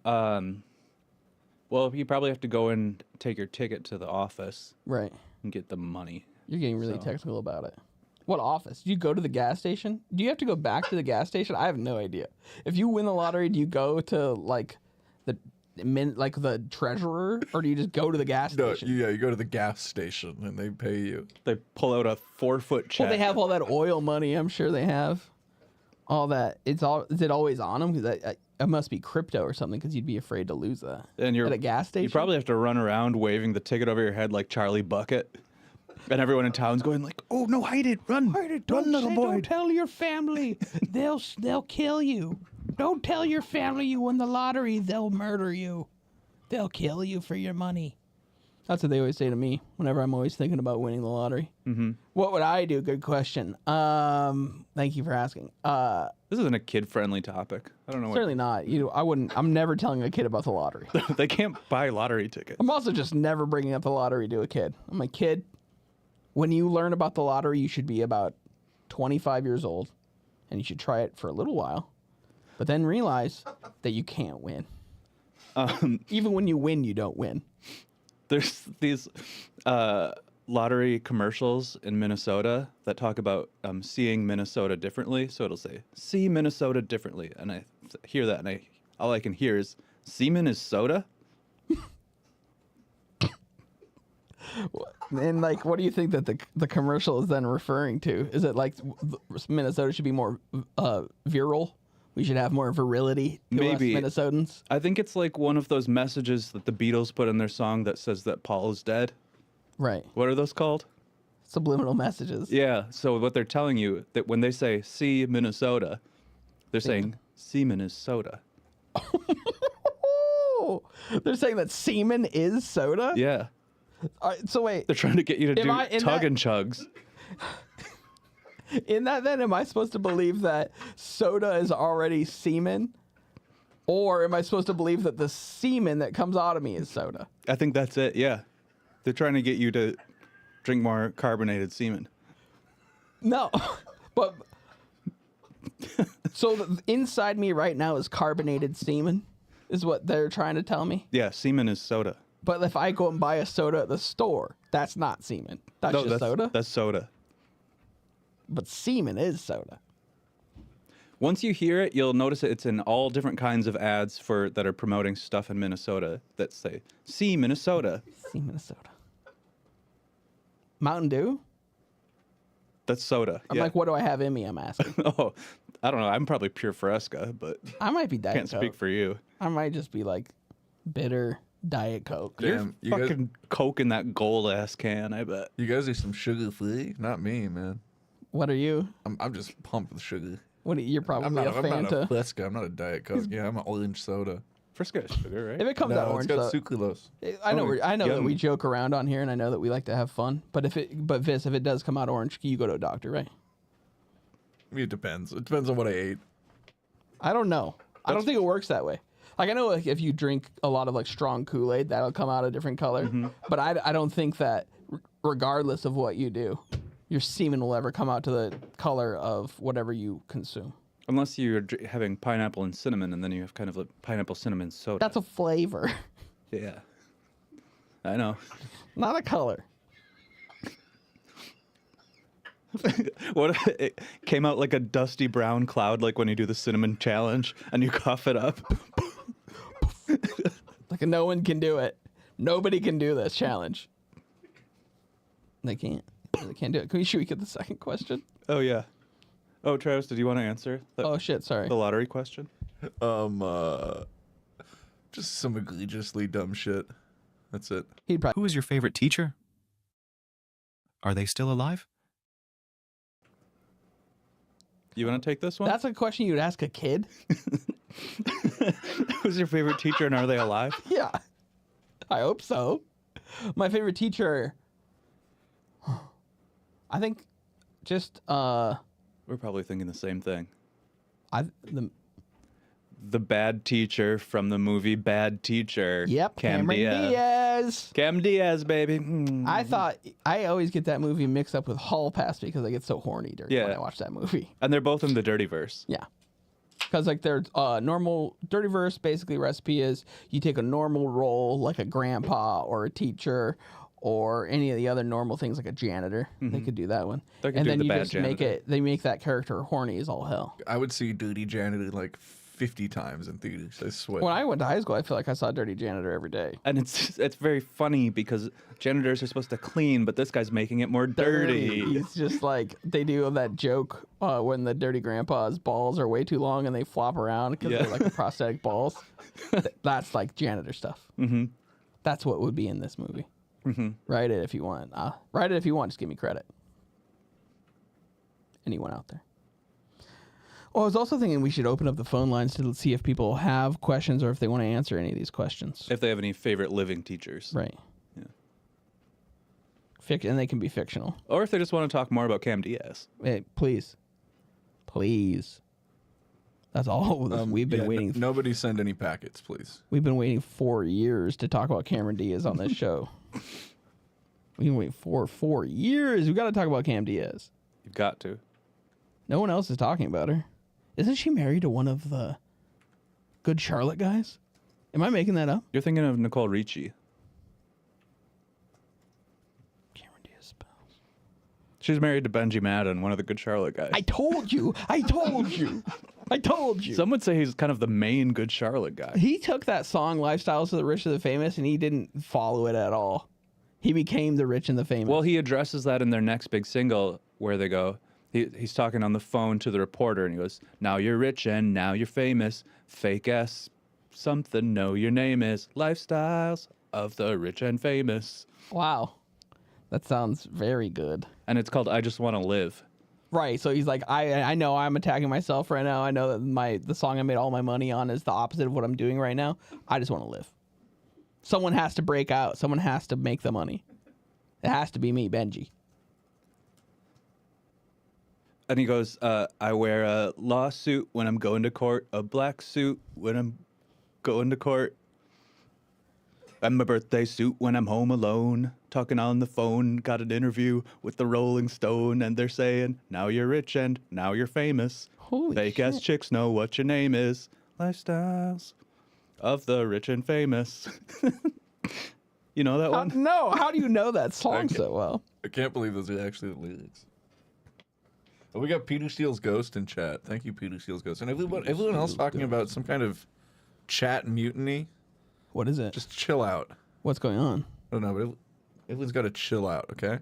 I Well, you probably have to go and take your ticket to the office. Right. And get the money. You're getting really technical about it. What office? Do you go to the gas station? Do you have to go back to the gas station? I have no idea. If you win the lottery, do you go to like the treasurer, or do you just go to the gas station? You go to the gas station and they pay you. They pull out a 4-foot check. Well, they have all that oil money. I'm sure they have all that. Is it always on them? Because it must be crypto or something. Because you'd be afraid to lose that. And you're at a gas station. You probably have to run around waving the ticket over your head like Charlie Bucket, and everyone in town's going like, "Oh no, hide it, run, run, little boy! Don't tell your family. They'll kill you. Don't tell your family you won the lottery. They'll murder you. They'll kill you for your money." That's what they always say to me whenever I'm always thinking about winning the lottery. Mm-hmm. What would I do? Good question. Thank you for asking. This isn't a kid-friendly topic. I don't know. Certainly not. I wouldn't. I'm never telling a kid about the lottery. They can't buy lottery tickets. I'm also just never bringing up the lottery to a kid. I'm like, kid, when you learn about the lottery, you should be about 25 years old, and you should try it for a little while, but then realize that you can't win. Even when you win, you don't win. There's these lottery commercials in Minnesota that talk about seeing Minnesota differently. So it'll say, "See Minnesota differently," and I hear that, and all I can hear is, "Semen is soda." And like, what do you think that the commercial is then referring to? Is it like Minnesota should be more virile? We should have more virility to Maybe. us Minnesotans? I think it's like one of those messages that the Beatles put in their song that says that Paul is dead. Right. What are those called? Subliminal messages. Yeah. So what they're telling you, that when they say "see Minnesota," they're saying semen is soda. Oh, they're saying that semen is soda? Yeah. So wait. They're trying to get you to do tug and chugs. In that, then, am I supposed to believe that soda is already semen? Or am I supposed to believe that the semen that comes out of me is soda? I think that's it, yeah. They're trying to get you to drink more carbonated semen. No, but... So inside me right now is carbonated semen, is what they're trying to tell me? Yeah, semen is soda. But if I go and buy a soda at the store, that's not semen. That's just soda? That's soda. But semen is soda. Once you hear it, you'll notice it's in all different kinds of ads that are promoting stuff in Minnesota that say, "See Minnesota." See Minnesota. Mountain Dew? That's soda. I'm like, what do I have in me? I'm asking. Oh, I don't know. I'm probably pure Fresca, but I might be Diet can't Coke. speak for you. I might just be like bitter Diet Coke. You're fucking Coke in that gold ass can, I bet. You guys are some sugar free? Not me, man. What are you? I'm just pumped with sugar. You're probably I'm not a Fanta. I'm not a Fresca. I'm not a Diet Coke. Yeah, I'm an orange soda. Fresca is sugar, right? If it comes out orange, it's got though, sucralose. I know that we joke around on here, and I know that we like to have fun. But Vis, if it does come out orange, you go to a doctor, right? It depends. It depends on what I ate. I don't know. I don't think it works that way. Like, I know like if you drink a lot of like strong Kool-Aid, that'll come out a different color. Mm-hmm. But I don't think that regardless of what you do, your semen will ever come out to the color of whatever you consume. Unless you're having pineapple and cinnamon, and then you have kind of like pineapple cinnamon soda. That's a flavor. Yeah. I know. Not a color. What if it came out like a dusty brown cloud, like when you do the cinnamon challenge and you cough it up? Like no one can do it. Nobody can do this challenge. They can't. They can't do it. Should we get the second question? Oh yeah. Oh, Travis, did you want to answer? Oh shit, sorry. The lottery question. Just some egregiously dumb shit. That's it. Who is your favorite teacher? Are they still alive? You want to take this one? That's a question you'd ask a kid. Who's your favorite teacher, and are they alive? Yeah, I hope so. My favorite teacher, I think, just we're probably thinking the same thing. The bad teacher from the movie Bad Teacher. Yep, Cam Cameron Diaz. Cam Diaz, baby. I always get that movie mixed up with Hall Pass because I get so horny when I watch that movie. And they're both in the Dirty Verse. Yeah. Because like there's normal dirty verse. Basically, recipe is you take a normal role like a grandpa or a teacher or any of the other normal things like a janitor. They could do that one. They could And do then the you bad just janitor. make it. They make that character horny as all hell. I would see Dirty Janitor like 50 times in theaters. I swear. When I went to high school, I feel like I saw Dirty Janitor every day. And it's very funny because janitors are supposed to clean, but this guy's making it more dirty. He's just like they do that joke when the dirty grandpa's balls are way too long and they flop around because they're like prosthetic balls. That's like janitor stuff. Mm-hmm. That's what would be in this movie. Mm-hmm. Write it if you want. Write it if you want. Just give me credit. Anyone out there? Well, I was also thinking we should open up the phone lines to see if people have questions or if they want to answer any of these questions. If they have any favorite living teachers. Right. Yeah. And they can be fictional. Or if they just want to talk more about Cam Diaz. Hey, please. Please. That's all we've been waiting. Nobody send any packets, please. We've been waiting 4 years to talk about Cameron Diaz on this show. We've been waiting for 4 years. We've got to talk about Cam Diaz. You've got to. No one else is talking about her. Isn't she married to one of the Good Charlotte guys? Am I making that up? You're thinking of Nicole Ricci. Cameron Diaz spouse. She's married to Benji Madden, one of the Good Charlotte guys. I told you. I told you. I told you. Some would say he's kind of the main Good Charlotte guy. He took that song, Lifestyles of the Rich and the Famous, and he didn't follow it at all. He became the rich and the famous. Well, he addresses that in their next big single where they go, he's talking on the phone to the reporter, and he goes, now you're rich and now you're famous. Fake ass something, know your name is. Lifestyles of the rich and famous. Wow. That sounds very good. And it's called I Just Want to Live. Right, so he's like, I know I'm attacking myself right now. I know that the song I made all my money on is the opposite of what I'm doing right now. I just want to live. Someone has to break out. Someone has to make the money. It has to be me, Benji. And he goes, I wear a lawsuit when I'm going to court, a black suit when I'm going to court, and my birthday suit when I'm home alone, talking on the phone, got an interview with the Rolling Stone, and they're saying, now you're rich and now you're famous. Holy Fake-ass shit. chicks know what your name is. Lifestyles of the rich and famous. You know that one? No, how do you know that song so well? I can't believe those are actually the lyrics. Oh, we got Peter Steele's Ghost in chat. Thank you, Peter Steele's Ghost. And everyone else talking about some kind of chat mutiny. What is it? Just chill out. What's going on? I don't know, but everyone's got to chill out, okay?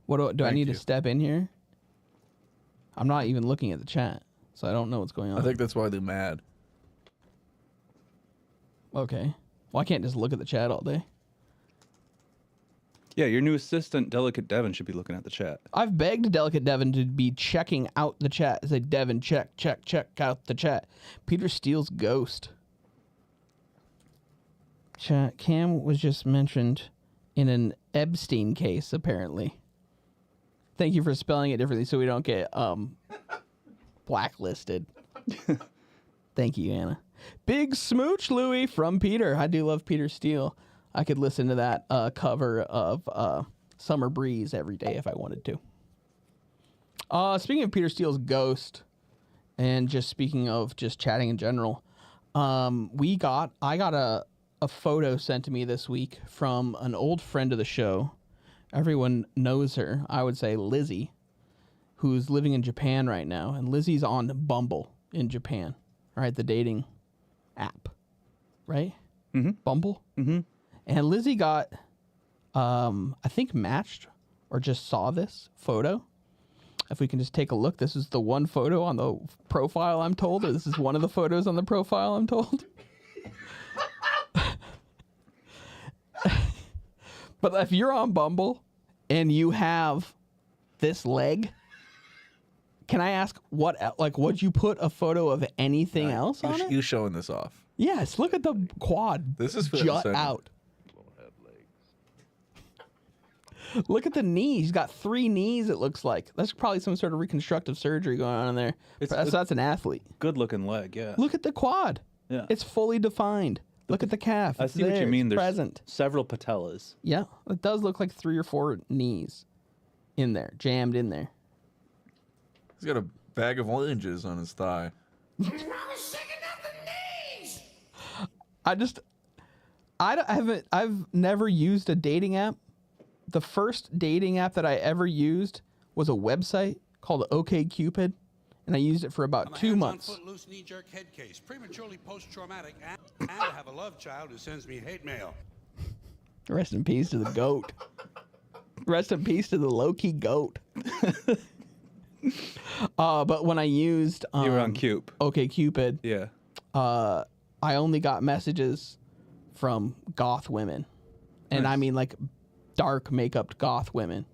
What do I need you. to step in here? I'm not even looking at the chat, so I don't know what's going on. I think that's why they're mad. Okay. Well, I can't just look at the chat all day. Yeah, your new assistant, Delicate Devin, should be looking at the chat. I've begged Delicate Devin to be checking out the chat. Say, Devin, check out the chat. Peter Steele's Ghost. Chat. Cam was just mentioned in an Epstein case, apparently. Thank you for spelling it differently so we don't get blacklisted. Thank you, Anna. Big smooch, Louie, from Peter. I do love Peter Steele. I could listen to that cover of Summer Breeze every day if I wanted to. Speaking of Peter Steele's Ghost, and just speaking of just chatting in general, I got a photo sent to me this week from an old friend of the show. Everyone knows her. I would say Lizzie, who's living in Japan right now. And Lizzie's on Bumble in Japan, right? The dating app, right? Mm-hmm. Bumble? Mm-hmm. And Lizzie got, I think, matched or just saw this photo. If we can just take a look, this is the one photo on the profile, I'm told, or this is one of the photos on the profile, I'm told. But if you're on Bumble and you have this leg, can I ask would you put a photo of anything else on it? You showing this off? Yes, look at the quad. This is jut out. Look at the knees. He's got 3 knees, it looks like. That's probably some sort of reconstructive surgery going on in there. That's an athlete. Good looking leg, yeah. Look at the quad. Yeah. It's fully defined. Look at the calf. I see what you mean. It's There's present. several patellas. Yeah, it does look like 3 or 4 knees in there, jammed in there. He's got a bag of oranges on his thigh. I've never used a dating app. The first dating app that I ever used was a website called OkCupid, and I used it for about 2 months. Footloose knee-jerk head case, prematurely post-traumatic, and I have a love child who sends me hate mail. Rest in peace to the goat. Rest in peace to the low-key goat. But when I used you were on OkCupid, yeah, I only got messages from goth women, and I mean like dark makeup goth women.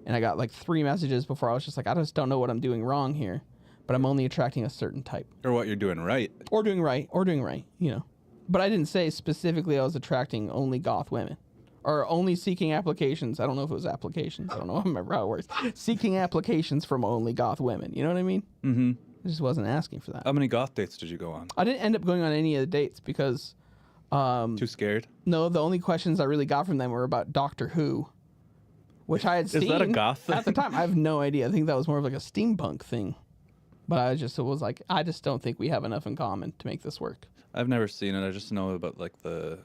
And I got like 3 messages before I was just like, I just don't know what I'm doing wrong here, but I'm only attracting a certain type. Or what you're doing right. Or doing right, you know. But I didn't say specifically I was attracting only goth women. Or only seeking applications. I don't know if it was applications. I don't know. I remember how it works. Seeking applications from only goth women. You know what I mean? Mm-hmm. I just wasn't asking for that. How many goth dates did you go on? I didn't end up going on any of the dates because... too scared? No, the only questions I really got from them were about Doctor Who, which I had seen. Is that a goth thing? At the time. I have no idea. I think that was more of like a steampunk thing. But I just was like, I just don't think we have enough in common to make this work. I've never seen it. I just know about like the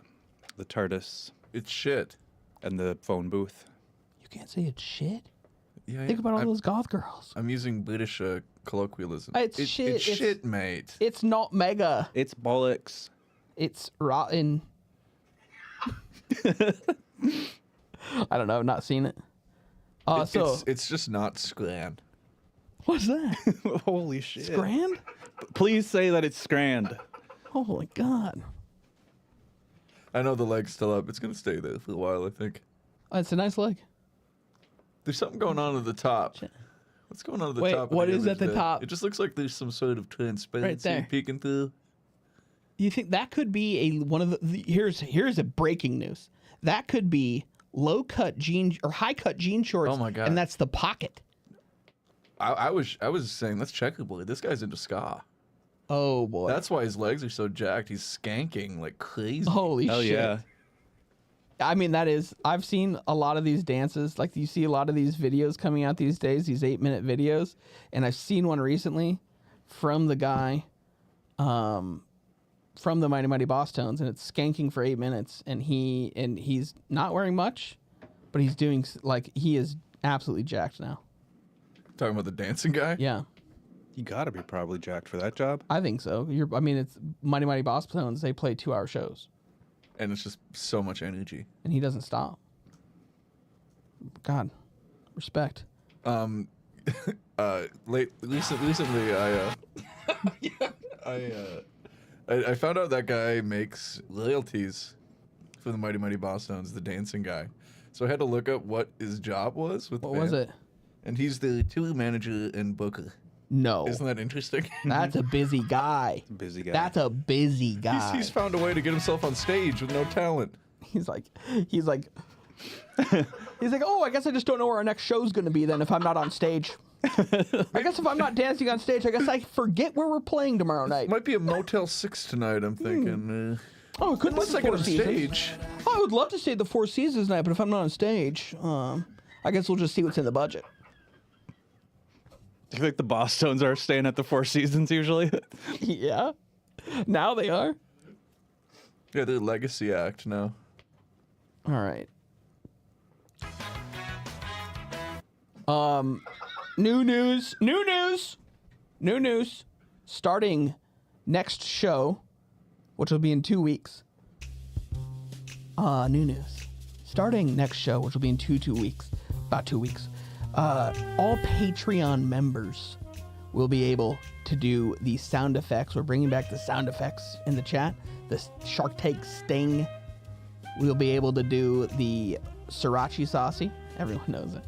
TARDIS. It's shit. And the phone booth. You can't say it's shit. Yeah, Think about all those goth girls. I'm using British colloquialism. It's shit. It's shit, mate. It's not mega. It's bollocks. It's rotten. I don't know. I've not seen it. It's just not Scran. What's that? Holy shit. Scran? Please say that it's Scran. Oh my god. I know the leg's still up. It's going to stay there for a while, I think. Oh, it's a nice leg. There's something going on at the top. What's going on at the Wait, top? what is at the top? It just looks like there's some sort of transparency there. peeking through. You think that could be one of the here's a breaking news. That could be low cut jean or high cut jean shorts. Oh my god! And that's the pocket. I was saying that's checkerboard. This guy's into ska. Oh boy! That's why his legs are so jacked. He's skanking like crazy. Holy shit! Yeah. I mean, I've seen a lot of these dances. Like you see a lot of these videos coming out these days, these 8-minute videos, and I've seen one recently from the guy, from the Mighty Mighty Boss Tones, and it's skanking for 8 minutes, and he's not wearing much, but he's doing like he is absolutely jacked now. Talking about the dancing guy? Yeah. You gotta be probably jacked for that job. I think so. I mean, it's Mighty Mighty Boss Tones. They play 2-hour shows. And it's just so much energy. And he doesn't stop. God, respect. Recently, I found out that guy makes royalties for the Mighty Mighty Boss Tones, the dancing guy. So I had to look up what his job was with the What was band. it? And he's the tour manager and booker. No. Isn't that interesting? That's a busy guy. Busy guy. That's a busy guy. He's found a way to get himself on stage with no talent. He's like, oh, I guess I just don't know where our next show's going to be then if I'm not on stage. I guess if I'm not dancing on stage, I guess I forget where we're playing tomorrow night. Might be a Motel 6 tonight, I'm thinking. Oh, it could be unless the I get Four on Seasons. stage. I would love to stay at the Four Seasons night, but if I'm not on stage, I guess we'll just see what's in the budget. Do you think the Boss Tones are staying at the Four Seasons usually? Yeah. Now they are. Yeah, they're a legacy act now. All right. New news. Starting next show, which will be in 2 weeks. New news. Starting next show, which will be in about 2 weeks. All Patreon members will be able to do the sound effects. We're bringing back the sound effects in the chat. The Shark Tank sting. We'll be able to do the Sriracha saucy. Everyone knows it.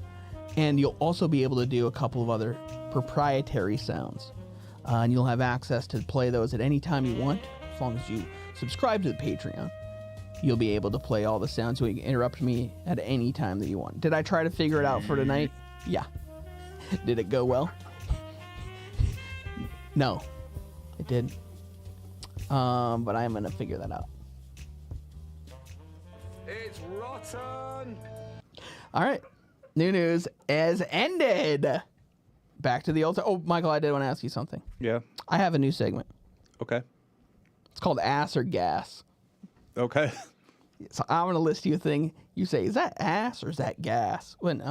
And you'll also be able to do a couple of other proprietary sounds. And you'll have access to play those at any time you want, as long as you subscribe to the Patreon. You'll be able to play all the sounds, so you can interrupt me at any time that you want. Did I try to figure it out for tonight? Yeah. Did it go well? No, it didn't. But I'm going to figure that out. It's rotten. All right. New news has ended. Back to the old... Oh, Michael, I did want to ask you something. Yeah. I have a new segment. Okay. It's called ass or gas. Okay. So I'm gonna list you a thing. You say, is that ass or is that gas? When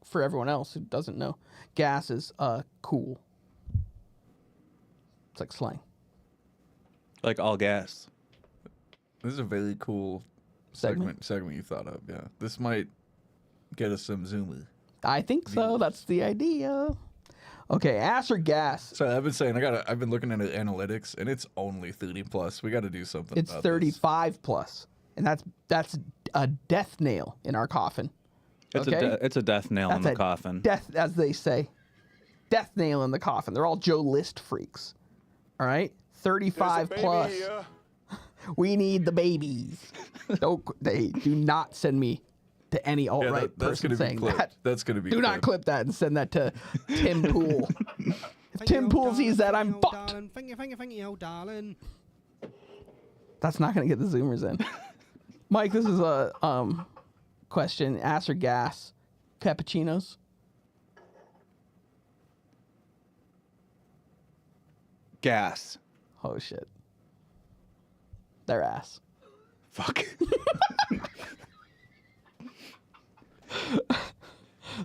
for everyone else who doesn't know, gas is cool. It's like slang. Like all gas. This is a very cool segment you thought of. Yeah, this might get us some Zoomer. I think so. That's the idea. Okay, ass or gas? So I've been saying I've been looking at analytics and it's only 30 plus. We got to do something. It's about 35 plus, and that's a death nail in our coffin. It's a death nail in the coffin. Death, as they say, death nail in the coffin. They're all Joe List freaks. All right, 35 plus. We need the babies. They do not send me to any alt-right person saying that. That's going to be Do not clip that and send that to Tim Pool. If Tim Pool sees that, I'm fucked. Thank you, darling. That's not going to get the Zoomers in. Mike, this is a question. Ass or gas? Cappuccinos? Gas. Oh, shit. They're ass. Fuck.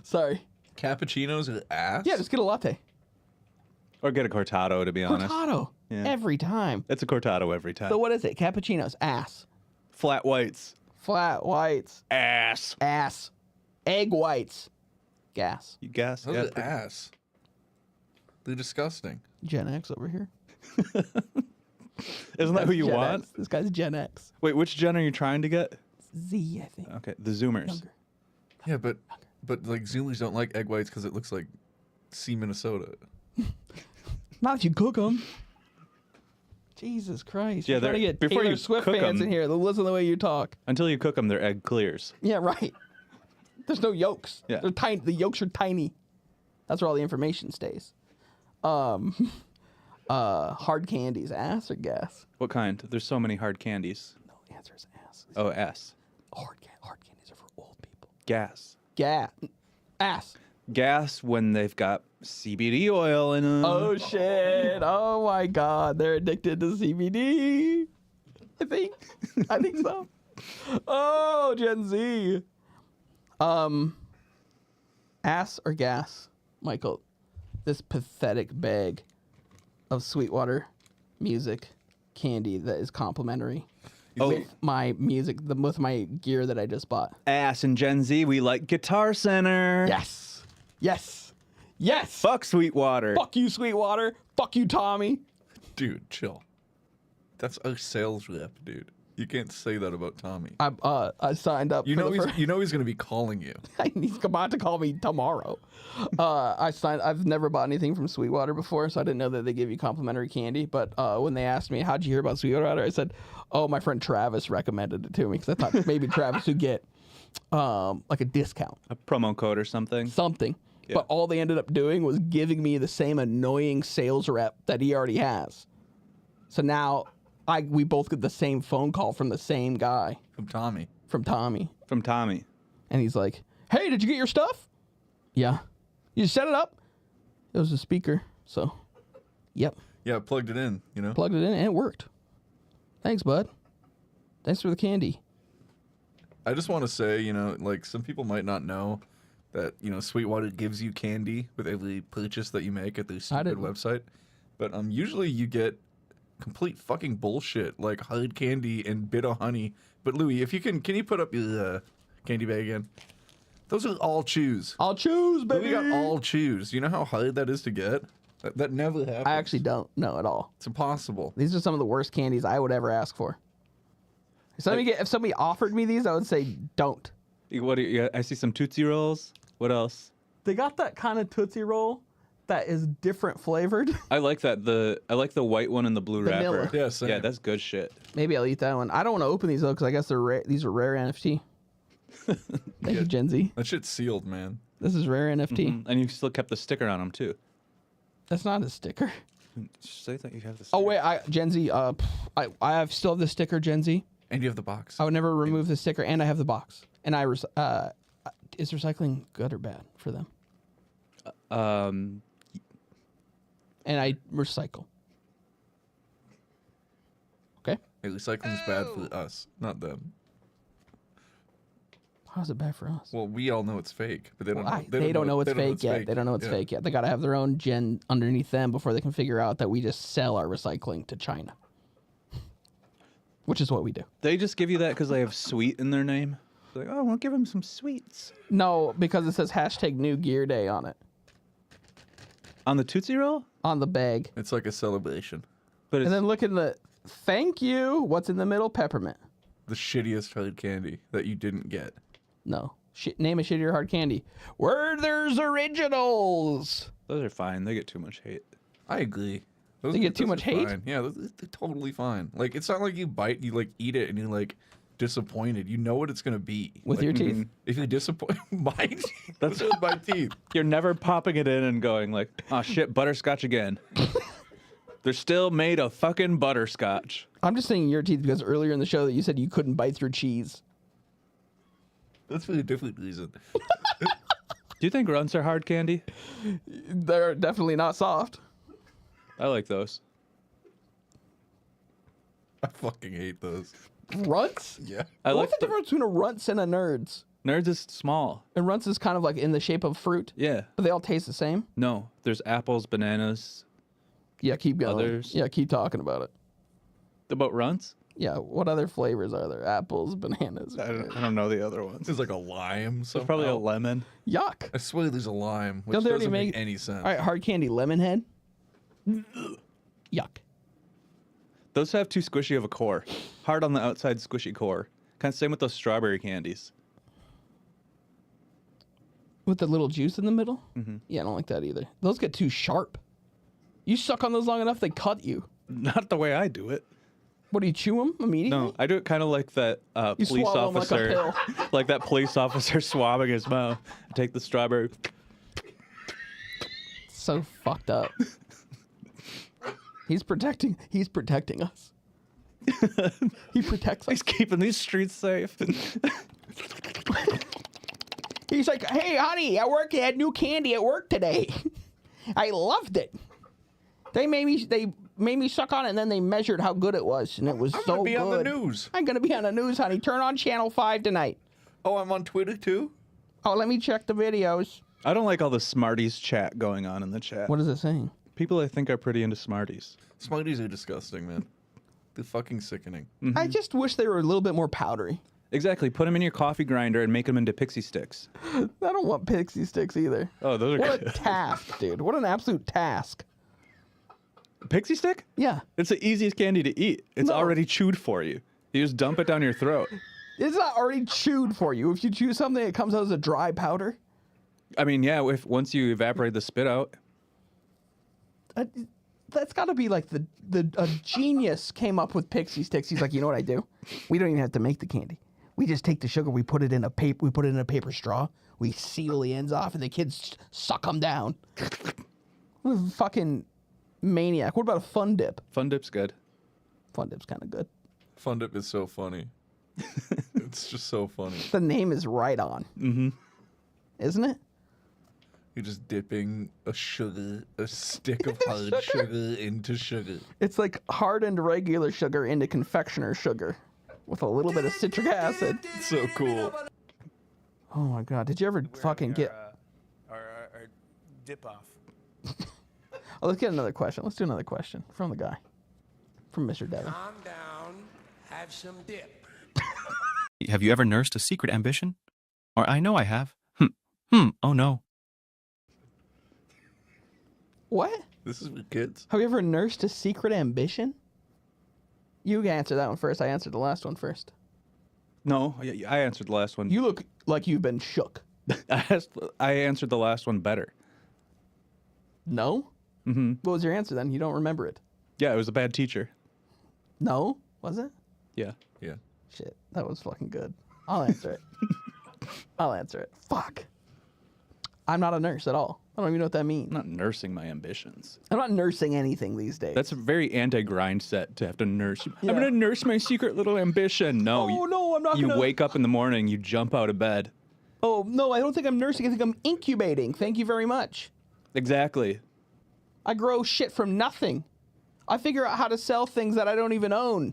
Sorry. Cappuccinos are ass? Yeah, just get a latte. Or get a cortado, to be honest. Cortado. Yeah. Every time. It's a cortado every time. So what is it? Cappuccinos. Ass. Flat whites. Flat whites. Ass. Ass. Egg whites. Gas. You gas? Those Yeah, are ass. They're disgusting. Gen X over here. Isn't that who you Gen want? X. This guy's Gen X. Wait, which gen are you trying to get? Z, I think. Okay, the Zoomers. Younger. Yeah, but like Zoomers don't like egg whites because it looks like sea Minnesota. Not if you cook them. Jesus Christ. Yeah, You're trying to get before Taylor you Swift cook fans 'em- in here. They'll listen to the way you talk. Until you cook them, they're egg clears. Yeah, right. There's no yolks. Yeah. They're tiny. The yolks are tiny. That's where all the information stays. Hard candies, ass or gas? What kind? There's so many hard candies. No, the answer is ass. Oh, ass. Hard candies are for old people. Gas. Ass. Gas when they've got CBD oil in them. Oh shit! Oh my God, they're addicted to CBD. I think so. Oh, Gen Z. Ass or gas, Michael? This pathetic bag of Sweetwater music candy that is complimentary. With my music, with my gear that I just bought. Ass and Gen Z, we like Guitar Center. Yes. Yes. Yes. Fuck Sweetwater. Fuck you, Sweetwater. Fuck you, Tommy. Dude, chill. That's a sales rep, dude. You can't say that about Tommy. I signed up. You know he's gonna be calling you. He's about to call me tomorrow. I've never bought anything from Sweetwater before, so I didn't know that they give you complimentary candy. But when they asked me, how'd you hear about Sweetwater? I said, oh, my friend Travis recommended it to me because I thought maybe Travis would get like a discount. A promo code or something. Yeah. But all they ended up doing was giving me the same annoying sales rep that he already has. So now we both get the same phone call from the same guy. From Tommy. And he's like, hey, did you get your stuff? Yeah. You set it up? It was a speaker, so, yep. Yeah, plugged it in, you know? Plugged it in, and it worked. Thanks, bud. Thanks for the candy. I just want to say, you know, like, some people might not know that, you know, Sweetwater gives you candy with every purchase that you make at their stupid website. But usually you get complete fucking bullshit, like hard candy and bit of honey. But Louie, if you can you put up your candy bag again? Those are all chews. All chews, baby. We got all chews. You know how hard that is to get? That never happens. I actually don't know at all. It's impossible. These are some of the worst candies I would ever ask for. If somebody offered me these, I would say don't. What? I see some Tootsie Rolls. What else? They got that kind of Tootsie Roll that is different flavored. I like that. I like the white one and the blue wrapper. Vanilla. Yeah, same. Yeah, that's good shit. Maybe I'll eat that one. I don't want to open these though because I guess they're rare. These are rare NFT. Thank you, Gen Z. That shit's sealed, man. This is rare NFT. Mm-hmm. And you still kept the sticker on them too. That's not a sticker. Say that you have the sticker. Oh wait, Gen Z. I still have the sticker, Gen Z. And you have the box. I would never remove the sticker, and I have the box. And is recycling good or bad for them? And I recycle. Hey, recycling's bad for us, not them. How's it bad for us? Well, we all know it's fake, but they don't. They don't know it's fake yet. They don't know it's fake yet. They gotta have their own gen underneath them before they can figure out that we just sell our recycling to China, which is what we do. They just give you that because they have sweet in their name. They're like, oh, we'll give them some sweets. No, because it says #New Gear Day on it. On the Tootsie Roll? On the bag. It's like a celebration. But and then look in the thank you. What's in the middle? Peppermint. The shittiest hard candy that you didn't get. No. Name a shittier hard candy. Werther's Originals. Those are fine. They get too much hate. I agree. They get too much hate? Fine. Yeah, they're totally fine. Like, it's not like you bite, you like eat it, and you're like disappointed. You know what it's gonna be with your teeth. If you're disappointed, my teeth. That's with my teeth. You're never popping it in and going like, oh shit, butterscotch again. They're still made of fucking butterscotch. I'm just saying your teeth because earlier in the show that you said you couldn't bite through cheese. That's for a different reason. Do you think runts are hard candy? They're definitely not soft. I like those. I fucking hate those. Runts? Yeah. What's the difference between a runts and a nerds? Nerds is small. And runts is kind of like in the shape of fruit. Yeah. But they all taste the same? No. There's apples, bananas. Yeah, keep going. Others. Yeah, keep talking about it. About runts? Yeah, what other flavors are there? Apples, bananas. I don't know the other ones. There's like a lime. There's probably a lemon. Yuck. I swear there's a lime, which Don't they already doesn't make any sense. All right, hard candy, lemon head. Yuck. Those have too squishy of a core. Hard on the outside, squishy core. Kind of same with those strawberry candies. With the little juice in the middle? Mm-hmm. Yeah, I don't like that either. Those get too sharp. You suck on those long enough, they cut you. Not the way I do it. What, do you chew them immediately? No, I do it kind of like that You police swallow 'em like a officer. pill. Like that police officer swabbing his mouth. Take the strawberry. So fucked up. He's protecting us. He protects us. He's keeping these streets safe. He's like, hey, honey, at work, you had new candy at work today. I loved it. They made me suck on it, and then they measured how good it was, and it was so good. I'm gonna be on the news. I'm gonna be on the news, honey. Turn on Channel 5 tonight. Oh, I'm on Twitter too? Oh, let me check the videos. I don't like all the Smarties chat going on in the chat. What is it saying? People I think are pretty into Smarties. Smarties are disgusting, man. They're fucking sickening. Mm-hmm. I just wish they were a little bit more powdery. Exactly. Put them in your coffee grinder and make them into pixie sticks. I don't want pixie sticks either. Oh, those are What good. a task, dude. What an absolute task. Pixie stick? Yeah. It's the easiest candy to eat. It's No. already chewed for you. You just dump it down your throat. It's not already chewed for you. If you chew something, it comes out as a dry powder. I mean, yeah, once you evaporate the spit out. That's got to be like a genius came up with pixie sticks. He's like, you know what I do? We don't even have to make the candy. We just take the sugar, we put it in a paper straw, we seal the ends off, and the kids suck them down. What a fucking maniac. What about a Fun Dip? Fun Dip's good. Fun Dip's kind of good. Fun Dip is so funny. It's just so funny. The name is right on. Mm-hmm. Isn't it? You're just dipping a stick of hard sugar into sugar. It's like hardened regular sugar into confectioner sugar with a little bit of citric acid. So cool. Oh my god, did you ever fucking get... Our dip off. Oh, let's get another question. Let's do another question from the guy. From Mr. Devin. Calm down. Have some dip. Have you ever nursed a secret ambition? Or I know I have. Oh no. What? This is for kids. Have you ever nursed a secret ambition? You can answer that one first. I answered the last one first. No, I answered the last one. You look like you've been shook. I answered the last one better. No? Mm-hmm. What was your answer then? You don't remember it. Yeah, it was a bad teacher. No? Was it? Yeah. Yeah. Shit, that was fucking good. I'll answer it. I'll answer it. Fuck. I'm not a nurse at all. I don't even know what that means. I'm not nursing my ambitions. I'm not nursing anything these days. That's a very anti-grind set to have to nurse. Yeah. I'm going to nurse my secret little ambition. No. Oh, no, I'm not You gonna... wake up in the morning, you jump out of bed. Oh, no, I don't think I'm nursing. I think I'm incubating. Thank you very much. Exactly. I grow shit from nothing. I figure out how to sell things that I don't even own.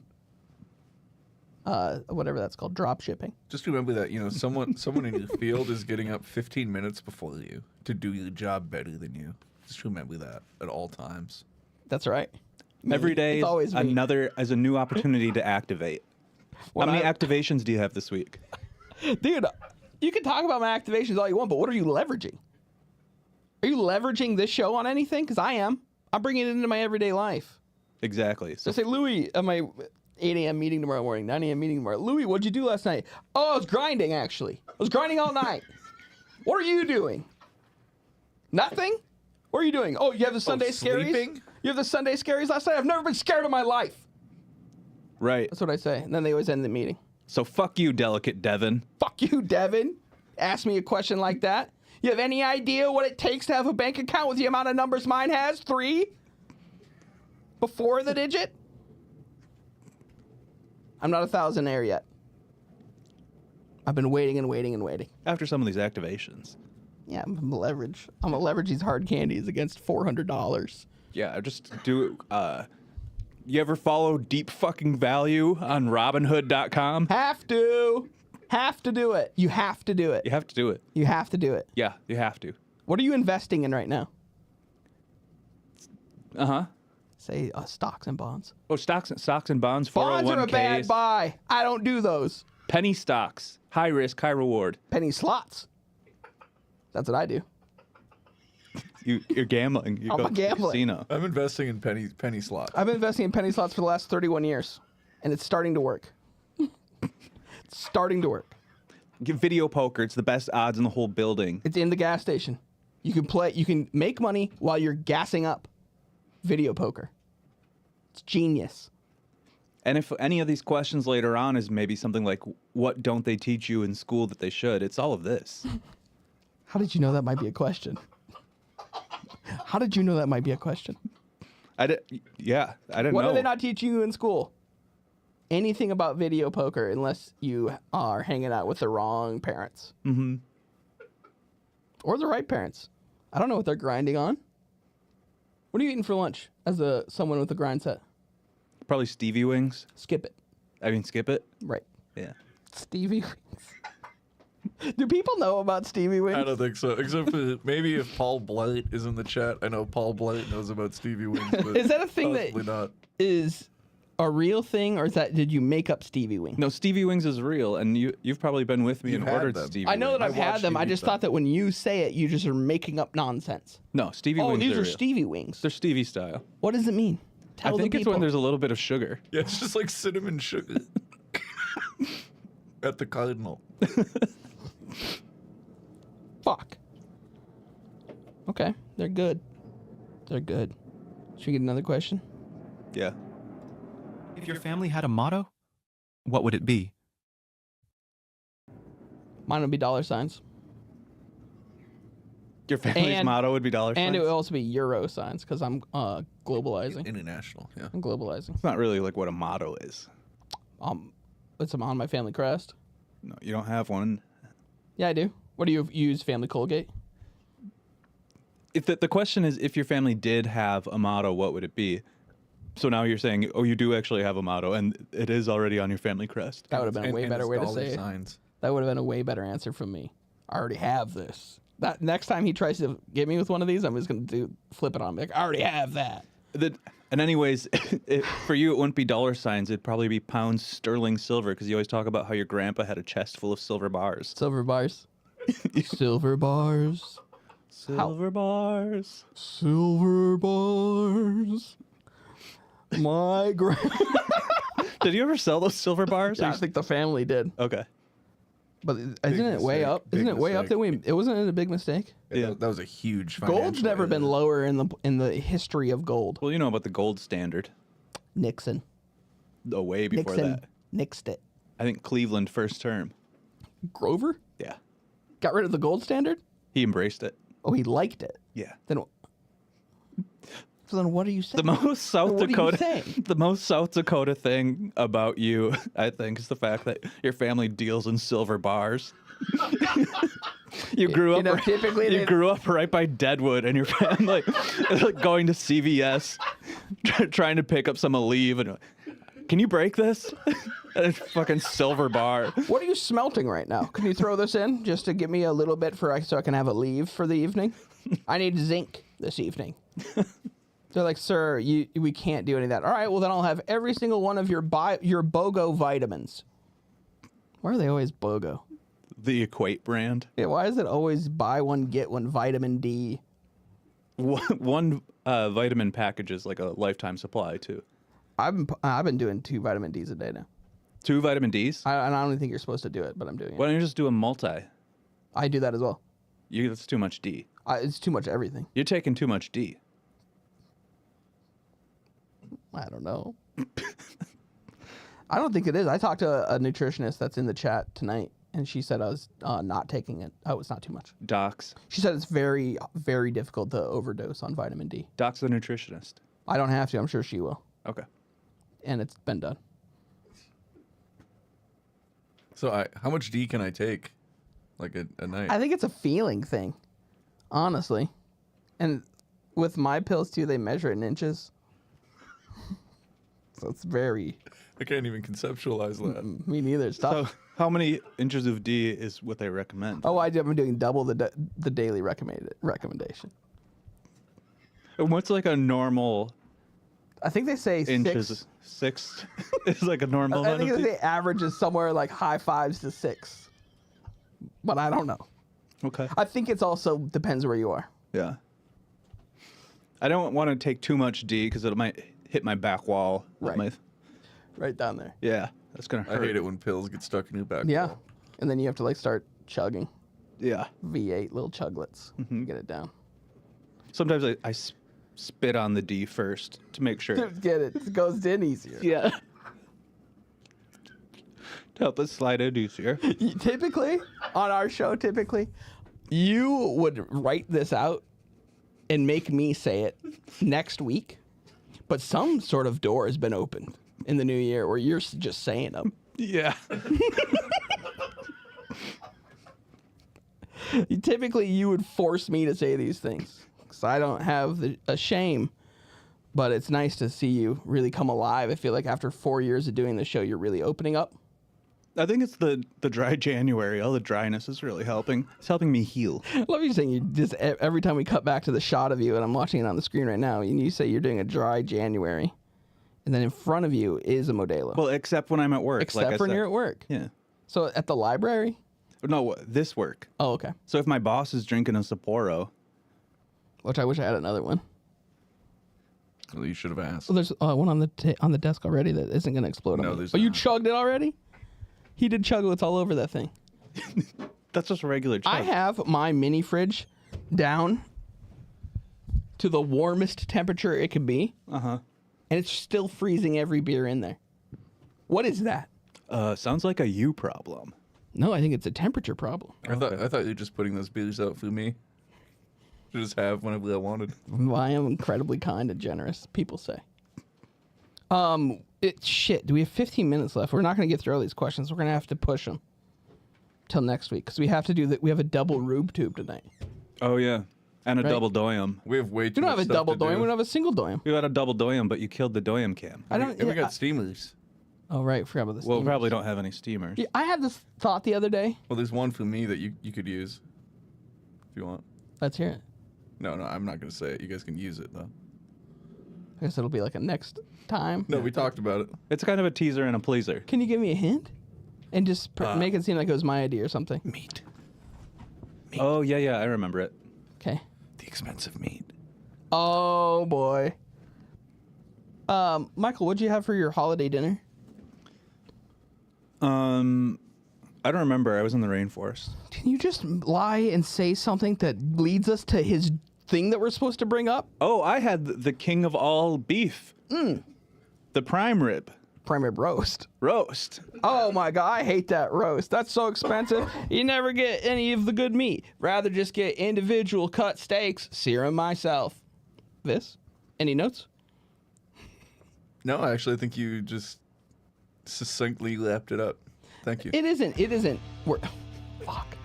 whatever that's called, drop shipping. Just remember that, you know, someone in your field is getting up 15 minutes before you to do your job better than you. Just remember that at all times. That's right. Every day It's always me. as a new opportunity to activate. When How many I- activations do you have this week? Dude, you can talk about my activations all you want, but what are you leveraging? Are you leveraging this show on anything? Because I am. I'm bringing it into my everyday life. Exactly. So say, Louie, at my 8 a.m. meeting tomorrow morning, 9 a.m. meeting tomorrow. Louie, what'd you do last night? Oh, I was grinding, actually. I was grinding all night. What are you doing? Nothing? What are you doing? Oh, you have the Sunday scaries? sleeping? You have the Sunday scaries last night? I've never been scared in my life. Right. That's what I say. And then they always end the meeting. So fuck you, delicate Devin. Fuck you, Devin. Ask me a question like that. You have any idea what it takes to have a bank account with the amount of numbers mine has? 3? Before the digit? I'm not a thousandaire yet. I've been waiting and waiting and waiting. After some of these activations. Yeah, I'm gonna leverage. I'm gonna leverage these hard candies against $400. Yeah, just do. You ever follow Deep Fucking Value on Robinhood.com? Have to do it. You have to do it. You have to do it. You have to do it. Yeah, you have to. What are you investing in right now? Say stocks and bonds. Oh, stocks and bonds. 401ks. Bonds are a bad buy. I don't do those. Penny stocks. High risk, high reward. Penny slots. That's what I do. You're gambling. You I'm go a to the gambler. casino. I'm investing in penny slots. I've been investing in penny slots for the last 31 years, and it's starting to work. It's starting to work. Get video poker. It's the best odds in the whole building. It's in the gas station. You can play. You can make money while you're gassing up. Video poker. It's genius. And if any of these questions later on is maybe something like, what don't they teach you in school that they should? It's all of this. How did you know that might be a question? How did you know that might be a question? I didn't know. What do they not teach you in school? Anything about video poker unless you are hanging out with the wrong parents. Mm-hmm. Or the right parents. I don't know what they're grinding on. What are you eating for lunch as someone with a grind set? Probably Stevie Wings. Skip it. I mean, skip it? Right. Yeah. Stevie Wings. Do people know about Stevie Wings? I don't think so, except for maybe if Paul Blight is in the chat. I know Paul Blight knows about Stevie Wings. But Is that a thing that possibly not. is a real thing, or did you make up Stevie Wings? No, Stevie Wings is real, and you've probably been with me You've and had ordered them. Stevie I know Wings. that I've had them. I you just eat thought that when you say it, you just are making up nonsense. No, Stevie Oh, Wings these are real. Stevie Wings. They're Stevie style. What does it mean? Tell I think the it's people. when there's a little bit of sugar. Yeah, it's just like cinnamon sugar at the Cardinal. Fuck. Okay, they're good. They're good. Should we get another question? Yeah. If your family had a motto, what would it be? Mine would be dollar signs. Your family's And- motto would be dollar signs? And it would also be euro signs because I'm globalizing. International, yeah. I'm globalizing. It's not really like what a motto is. It's on my family crest. No, you don't have one. Yeah, I do. What do you use? Family Colgate? If the question is, if your family did have a motto, what would it be? So now you're saying, oh, you do actually have a motto, and it is already on your family crest. That would have been a way better way to dollar say it. signs. That would have been a way better answer from me. I already have this. That next time he tries to get me with one of these, I'm just gonna flip it on him. Like, I already have that. And anyways, for you, it wouldn't be dollar signs. It'd probably be pounds sterling silver, because you always talk about how your grandpa had a chest full of silver bars. Silver bars. Silver bars. Silver bars. Silver bars. My Did you ever sell those silver bars? Yeah, I think the family did. Okay. But isn't it way up? Isn't it way up that it wasn't it a big mistake? Yeah, that was a huge. Gold's never been lower in the history of gold. Well, you know about the gold standard. Nixon. Oh, way before Nixon that. nixed it. I think Cleveland first term. Grover? Yeah. Got rid of the gold standard? He embraced it. Oh, he liked it. Yeah. So then what are you saying? The most South What are you Dakota saying? the most South Dakota thing about you, I think, is the fact that your family deals in silver bars. You grew up typically you grew up right by Deadwood, and your family like going to CVS trying to pick up some Aleve, and can you break this? A fucking silver bar. What are you smelting right now? Can you throw this in just to give me a little bit so I can have a leave for the evening? I need zinc this evening. They're like, sir, we can't do any of that. All right, well then I'll have every single one of your BOGO vitamins. Why are they always BOGO? The Equate brand. Yeah, why is it always buy one get one vitamin D? One vitamin package is like a lifetime supply too. I've been doing 2 vitamin Ds a day now. 2 vitamin Ds? I don't even think you're supposed to do it, but I'm doing it. Why don't you just do a multi? I do that as well. That's too much D. It's too much everything. You're taking too much D. I don't know. I don't think it is. I talked to a nutritionist that's in the chat tonight, and she said I was not taking it. Oh, it's not too much. Docs. She said it's very, very difficult to overdose on vitamin D. Doc's the nutritionist. I don't have to. I'm sure she will. Okay. And it's been done. So how much D can I take? Like a night? I think it's a feeling thing, honestly. And with my pills too, they measure it in inches. So it's very... I can't even conceptualize that. Me neither. Stop. So how many inches of D is what they recommend? Oh, I'm doing double the daily recommendation. And what's like a normal... I think they say inches. 6 is like a normal. I think they say average is somewhere like high 5s to 6. But I don't know. Okay. I think it's also depends where you are. Yeah. I don't want to take too much D because it might hit my back wall. Right. Right down there. Yeah, that's gonna hurt. I hate it when pills get stuck in your back. Yeah. wall. And then you have to like start chugging. Yeah. V8 little chuglets. Get it down. Sometimes I spit on the D first to make sure. Get it. It goes in easier. Yeah. To help us slide in easier. Typically, on our show, you would write this out and make me say it next week. But some sort of door has been opened in the new year where you're just saying them. Yeah. Typically, you would force me to say these things because I don't have a shame. But it's nice to see you really come alive. I feel like after 4 years of doing the show, you're really opening up. I think it's the dry January. All the dryness is really helping. It's helping me heal. I love you saying you just every time we cut back to the shot of you, and I'm watching it on the screen right now, and you say you're doing a dry January, and then in front of you is a Modelo. Well, except when I'm at work. Except for when you're at work. Yeah. So at the library? No, this work. Oh, okay. So if my boss is drinking a Sapporo, which I wish I had another one. Well, you should have asked. Well, there's one on the desk already that isn't going to explode. No, on me. there's Oh, you not. chugged it already? He did chuglets all over that thing. That's just a regular chug. I have my mini fridge down to the warmest temperature it could be. Uh-huh. And it's still freezing every beer in there. What is that? Sounds like a you problem. No, I think it's a temperature problem. I thought you were just putting those beers out for me to just have whenever I wanted. Well, I am incredibly kind and generous, people say. Shit, do we have 15 minutes left? We're not going to get through all these questions. We're going to have to push them till next week because we have to do that. We have a double rube tube tonight. Oh, yeah. And a Right. double doyum. We have way too We don't much have a stuff double to do. doyum. We don't have a single doyum. We got a double doyum, but you killed the doyum can. I don't. And we yeah, got steamers. oh right, forgot about this. Well, we probably don't have any steamers. Yeah, I had this thought the other day. Well, there's one for me that you could use if you want. Let's hear it. No, I'm not going to say it. You guys can use it, though. I guess it'll be like a next time. No, we talked about it. It's kind of a teaser and a pleaser. Can you give me a hint? And just make it seem like it was my idea or something. Meat. Oh, yeah, I remember it. Okay. The expensive meat. Oh boy. Michael, what'd you have for your holiday dinner? I don't remember. I was in the rainforest. Can you just lie and say something that leads us to his thing that we're supposed to bring up? Oh, I had the king of all beef. The prime rib. Prime rib roast. Roast. Oh my god, I hate that roast. That's so expensive. You never get any of the good meat. Rather just get individual cut steaks, sear 'em myself. This? Any notes? No, actually, I think you just succinctly lapped it up. Thank you. It isn't. Fuck.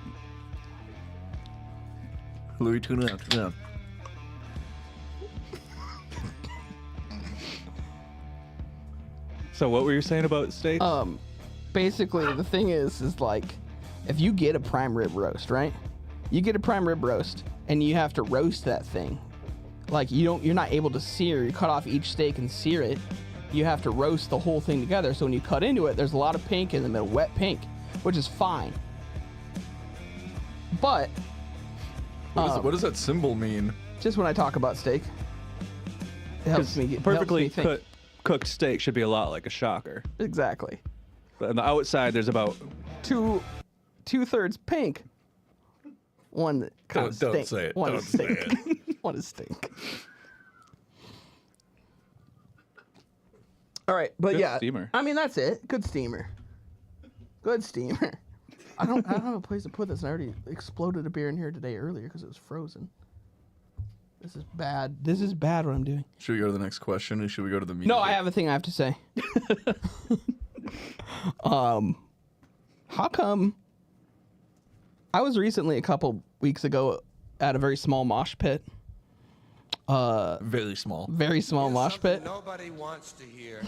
Louie, tune it out. So what were you saying about steaks? basically the thing is like, if you get a prime rib roast, right? You get a prime rib roast, and you have to roast that thing. Like you're not able to sear. You cut off each steak and sear it. You have to roast the whole thing together. So when you cut into it, there's a lot of pink in the middle, wet pink, which is fine. But what does that symbol mean? Just when I talk about steak, it helps me get perfectly think. cooked steak should be a lot like a shocker. Exactly. But on the outside, there's about two-thirds pink. One that kind of Don't stink. say it. One Don't is say stink. it. One is stink. All right, but Good yeah, steamer. I mean that's it. Good steamer. Good steamer. I don't have a place to put this. And I already exploded a beer in here today earlier because it was frozen. This is bad. This is bad what I'm doing. Should we go to the next question, or should we go to the music? No, I have a thing I have to say. How come? I was recently a couple weeks ago at a very small mosh pit. Very small mosh pit. Nobody wants to hear.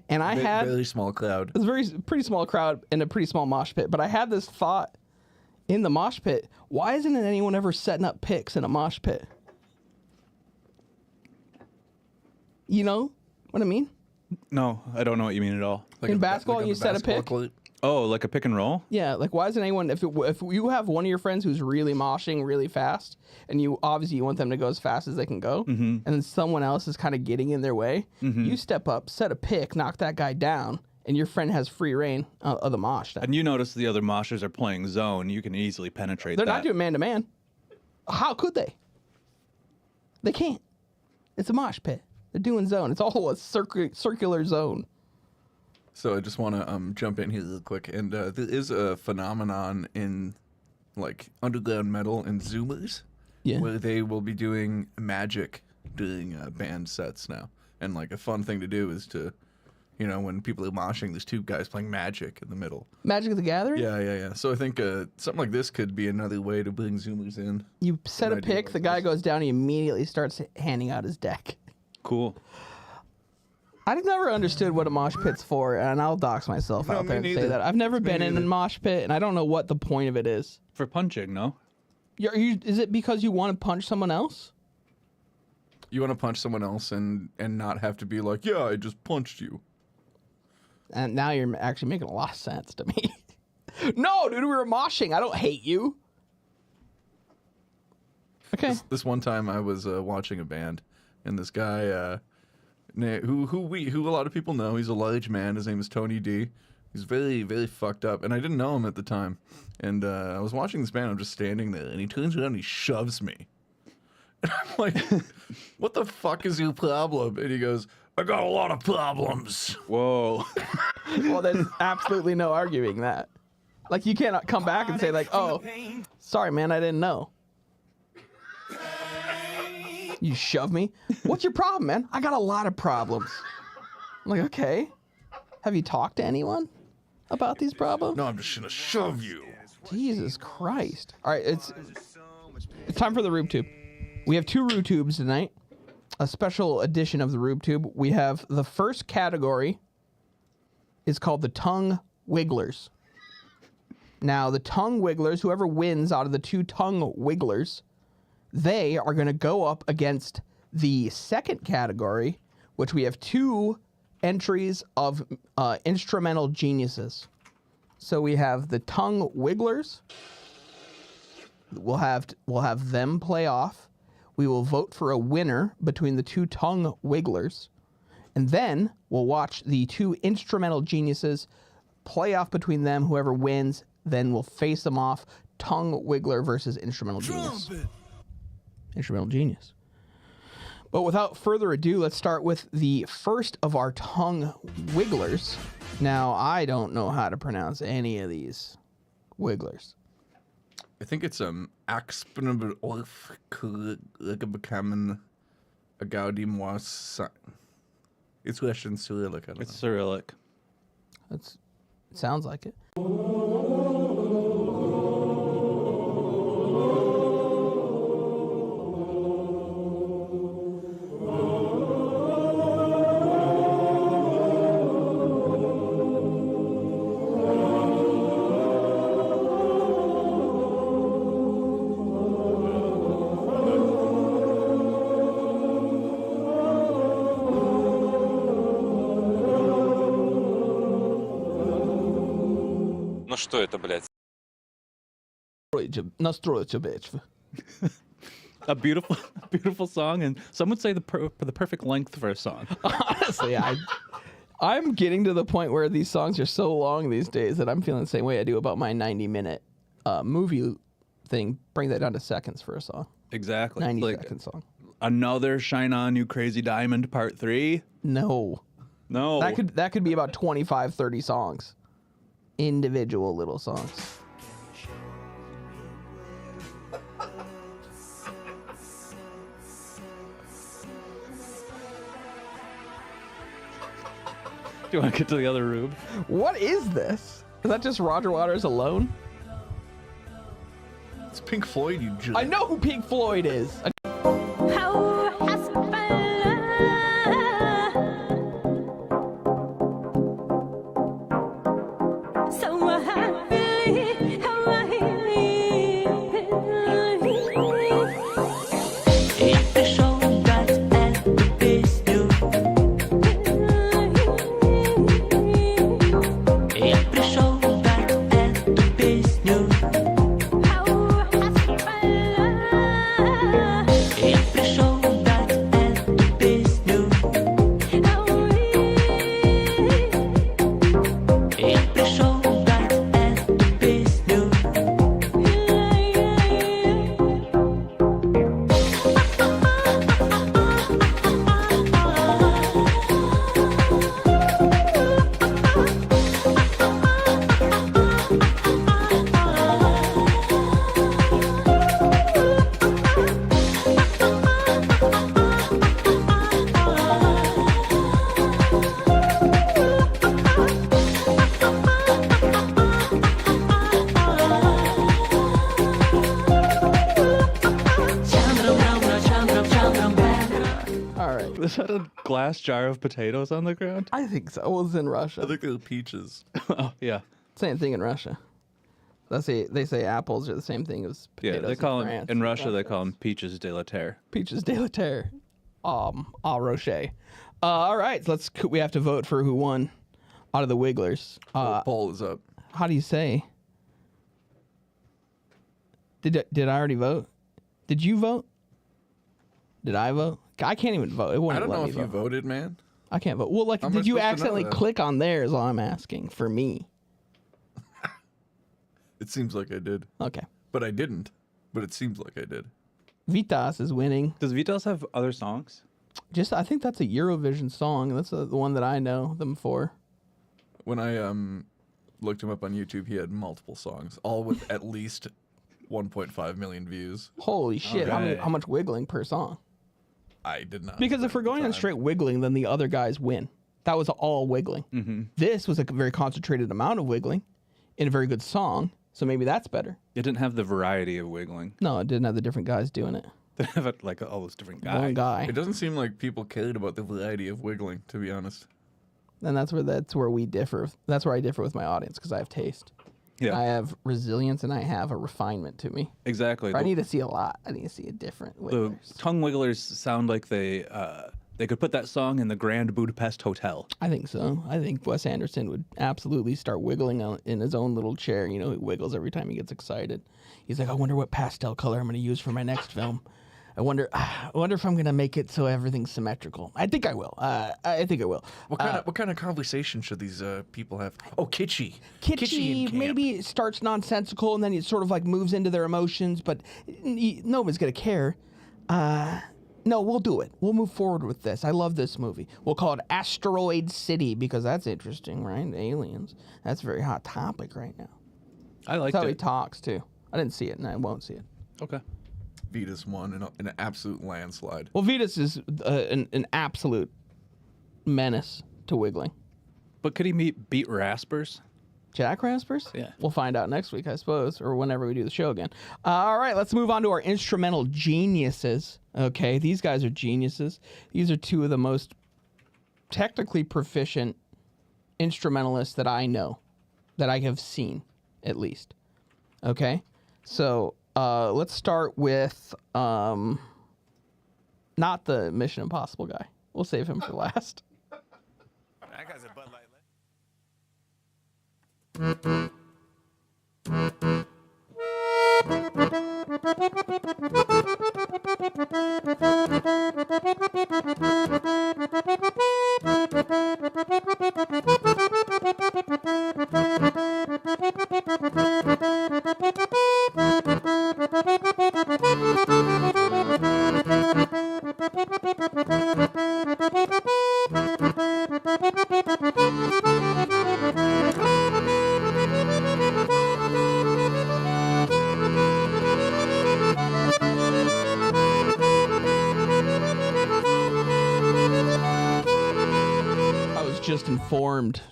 And I had very small crowd. It was a pretty small crowd in a pretty small mosh pit. But I had this thought in the mosh pit: why isn't anyone ever setting up picks in a mosh pit? You know what I mean? No, I don't know what you mean at all. In basketball, you set a pick. Oh, like a pick and roll? Yeah, like why isn't anyone, if you have one of your friends who's really moshing really fast, and you want them to go as fast as they can go, and then someone else is kind of getting in their way, you step up, set a pick, knock that guy down, and your friend has free reign of the mosh. And you notice the other moshers are playing zone. You can easily penetrate They're that. not doing man-to-man. How could they? They can't. It's a mosh pit. They're doing zone. It's all a circular zone. So I just want to jump in here real quick, and there is a phenomenon in like underground metal and Zoomers, where they will be doing magic during band sets now. And like a fun thing to do is to, when people are moshing, there's two guys playing magic in the middle. Magic the Gathering? Yeah. So I think something like this could be another way to bring Zoomers in. You set a pick, the guy goes down, he immediately starts handing out his deck. Cool. I've never understood what a mosh pit's for, and I'll dox myself out there and say that. I've never been in a mosh pit, and I don't know what the point of it is. For punching, no? Is it because you want to punch someone else? You want to punch someone else and not have to be like, yeah, I just punched you. And now you're actually making a lot of sense to me. No, dude, we were moshing. I don't hate you. Okay. This one time I was watching a band, and this guy, who a lot of people know, he's a large man. His name is Tony D. He's very, very fucked up, and I didn't know him at the time. And I was watching this band. I'm just standing there, and he turns around and he shoves me. And I'm like, "What the fuck is your problem?" And he goes, "I got a lot of problems." Whoa. Well, there's absolutely no arguing that. Like, you cannot come back and say like, "Oh, sorry, man, I didn't know." You shove me? What's your problem, man? I got a lot of problems. I'm like, okay. Have you talked to anyone about these problems? No, I'm just gonna shove you. Jesus Christ. All right, it's time for the Rube Tube. We have 2 Rube Tubes tonight. A special edition of the Rube Tube. We have the first category is called the Tongue Wigglers. Now, the Tongue Wigglers, whoever wins out of the 2 Tongue Wigglers, they are going to go up against the second category, which we have 2 entries of instrumental geniuses. So we have the Tongue Wigglers. We'll have them play off. We will vote for a winner between the 2 Tongue Wigglers. And then we'll watch the 2 instrumental geniuses play off between them. Whoever wins, then we'll face them off. Tongue Wiggler versus instrumental genius. Instrumental genius. But without further ado, let's start with the first of our Tongue Wigglers. Now, I don't know how to pronounce any of these Wigglers. I think it's Axpenable Orf Becoming a Gaudi Mois. It's Russian Cyrillic. I don't know. It's Cyrillic. It sounds like it. Что это, блядь? A beautiful song, and some would say the perfect length for a song. Honestly, I'm getting to the point where these songs are so long these days that I'm feeling the same way I do about my 90-minute movie thing. Bring that down to seconds for a song. Exactly. 90-second song. Another Shine On You Crazy Diamond Part 3? No. That could be about 25, 30 songs. Individual little songs. Do you want to get to the other room? What is this? Is that just Roger Waters alone? It's Pink Floyd, you jerk. I know who Pink Floyd is. Is that a glass jar of potatoes on the ground? I think so. It was in Russia. I think they're peaches. Oh, yeah. Same thing in Russia. They say apples are the same thing as potatoes. Yeah, they call them, France. in Russia, they call them peaches de la terre. Peaches de la terre. Au rocher. All right, we have to vote for who won out of the Wigglers. Poll is up. How do you say? Did I already vote? Did you vote? Did I vote? I can't even vote. It wouldn't I don't know let if me you vote. voted, man. I can't vote. Well, like, How am I did you supposed to know accidentally that? click on there is all I'm asking for me. It seems like I did. Okay. But I didn't. But it seems like I did. Vitas is winning. Does Vitas have other songs? I think that's a Eurovision song. That's the one that I know them for. When I looked him up on YouTube, he had multiple songs, all with at least 1.5 million views. Holy shit. How much wiggling per song? I did not. Because if we're going on straight wiggling, then the other guys win. That was all wiggling. Mm-hmm. This was a very concentrated amount of wiggling in a very good song, so maybe that's better. It didn't have the variety of wiggling. No, it didn't have the different guys doing it. They have like all those different guys. One guy. It doesn't seem like people cared about the variety of wiggling, to be honest. And that's where we differ. That's where I differ with my audience, because I have taste. Yeah. I have resilience and I have a refinement to me. Exactly. I need to see a lot. I need to see a different wigglers. The tongue wigglers sound like they could put that song in the Grand Budapest Hotel. I think so. I think Wes Anderson would absolutely start wiggling in his own little chair. You know, he wiggles every time he gets excited. He's like, I wonder what pastel color I'm going to use for my next film. I wonder if I'm going to make it so everything's symmetrical. I think I will. I think I will. What kind of conversation should these people have? Oh, kitschy. Kitschy, in camp. maybe it starts nonsensical and then it sort of like moves into their emotions, but nobody's going to care. No, we'll do it. We'll move forward with this. I love this movie. We'll call it Asteroid City because that's interesting, right? Aliens. That's a very hot topic right now. I like That's how it. he talks, too. I didn't see it and I won't see it. Okay. Vitas won in an absolute landslide. Well, Vitas is an absolute menace to wiggling. But could he beat Raspers? Jack Raspers? Yeah. We'll find out next week, I suppose, or whenever we do the show again. All right, let's move on to our instrumental geniuses. Okay, these guys are geniuses. These are two of the most technically proficient instrumentalists that I know, that I have seen, at least. Okay, so let's start with not the Mission Impossible guy. We'll save him for last. That guy's a Bud Light.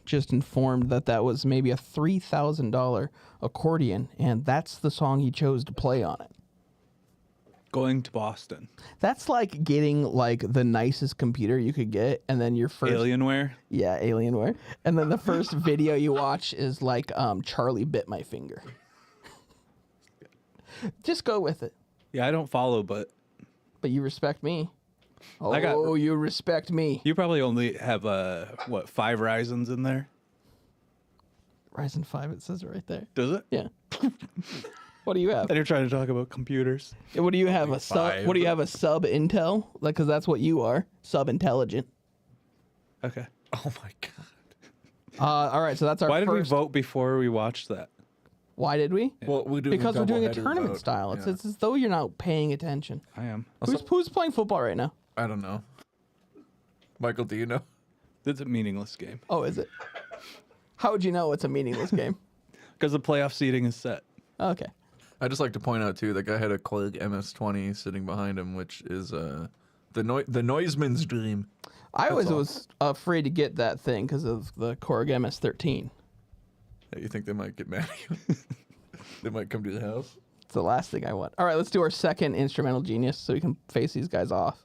Just informed that that was maybe a $3,000 accordion, and that's the song he chose to play on it. Going to Boston. That's like getting like the nicest computer you could get, and then your first Alienware. Yeah, Alienware, and then the first video you watch is like Charlie bit my finger. Just go with it. Yeah, I don't follow, but you respect me. Oh, you respect me. You probably only have 5 Ryzens in there. Ryzen 5, it says right there. Does it? Yeah. What do you have? And you're trying to talk about computers. Yeah, what do you have? What do you have? A sub Intel? Like, because that's what you are. Sub intelligent. Okay. Oh my god. All right, so that's our. Why did we first... vote before we watched that? Why did we? Well, because we're doing a tournament vote. style. Yeah. It's as though you're not paying attention. I am. Who's playing football right now? I don't know. Michael, do you know? It's a meaningless game. Oh, is it? How would you know it's a meaningless game? Because the playoff seating is set. Okay. I just like to point out too, that guy had a Korg MS-20 sitting behind him, which is the Noiseman's dream. I always was afraid to get that thing because of the Korg MS-13. Yeah, you think they might get mad at you? They might come to the house? It's the last thing I want. All right, let's do our second instrumental genius so we can face these guys off.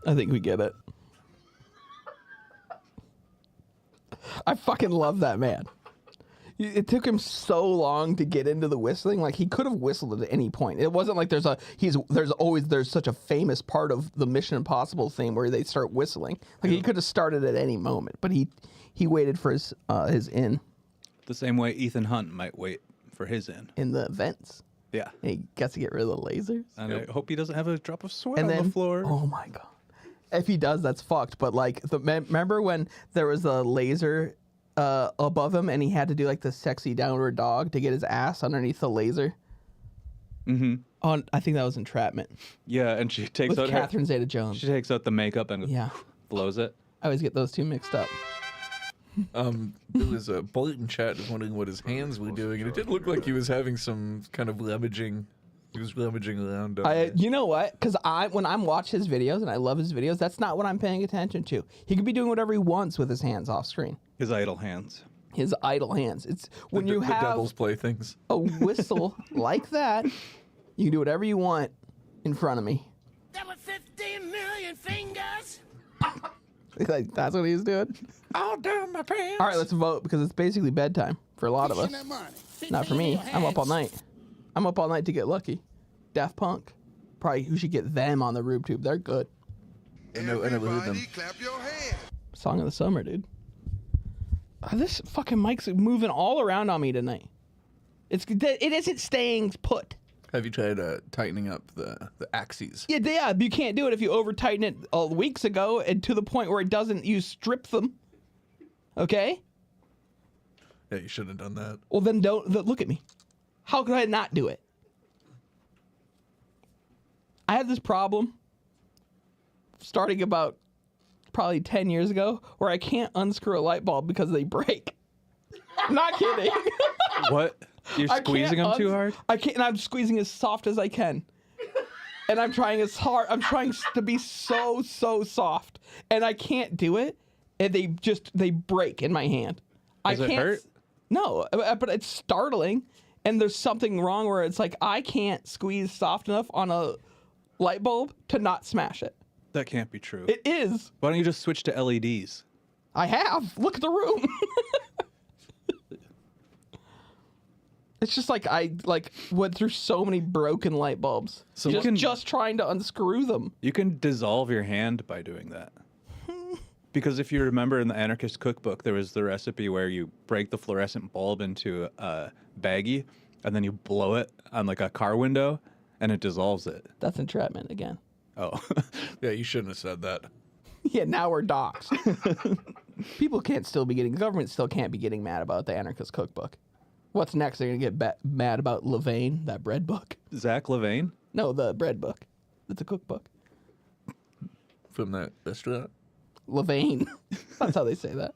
I think we get it. I fucking love that man. It took him so long to get into the whistling. Like, he could have whistled at any point. It wasn't like there's such a famous part of the Mission Impossible theme where they start whistling. Like, he could have started at any moment, but he waited for his in. The same way Ethan Hunt might wait for his in the vents. Yeah. And he gets to get rid of the lasers. And I hope he doesn't have a drop of sweat And on then, the floor. Oh my god. If he does, that's fucked. But like, remember when there was a laser above him and he had to do like the sexy downward dog to get his ass underneath the laser? Mm-hmm. I think that was Entrapment. Yeah, and she takes out Catherine Zeta-Jones. She takes out the makeup and blows it. I always get those two mixed up. There was a bullet in chat was wondering what his hands were doing, and it did look like he was having some kind of rummaging. He was rummaging around. You know what? Because when I'm watching his videos and I love his videos, that's not what I'm paying attention to. He could be doing whatever he wants with his hands off screen. His idle hands. His idle hands. It's when you the have devil's playthings. A whistle like that, you can do whatever you want in front of me. There were 15 million fingers. Like, that's what he's doing. All down my pants. All right, let's vote because it's basically bedtime for a lot of us. Not for me. I'm up all night. I'm up all night to get lucky. Daft Punk. Probably who should get them on the RubeTube. They're good. I never heard them. Song of the summer, dude. This fucking mic's moving all around on me tonight. It isn't staying put. Have you tried tightening up the axes? Yeah, but you can't do it if you over tighten it weeks ago and to the point where it doesn't. You strip them. Okay? Yeah, you shouldn't have done that. Well, then look at me. How could I not do it? I had this problem starting about probably 10 years ago where I can't unscrew a light bulb because they break. I'm not kidding. What? You're squeezing them too hard? I can't, and I'm squeezing as soft as I can. And I'm trying as hard. I'm trying to be so soft. And I can't do it. And they break in my hand. Does it hurt? No, but it's startling. And there's something wrong where it's like I can't squeeze soft enough on a light bulb to not smash it. That can't be true. It is. Why don't you just switch to LEDs? I have. Look at the room. It's just like I went through so many broken light bulbs. So just trying to unscrew them. You can dissolve your hand by doing that. Because if you remember in the Anarchist Cookbook, there was the recipe where you break the fluorescent bulb into a baggie, and then you blow it on like a car window, and it dissolves it. That's entrapment again. Oh. Yeah, you shouldn't have said that. Yeah, now we're doxxed. Government still can't be getting mad about the Anarchist Cookbook. What's next? They're going to get mad about Levain, that bread book. Zach Levain? No, the bread book. It's a cookbook. From that restaurant? Levain. That's how they say that.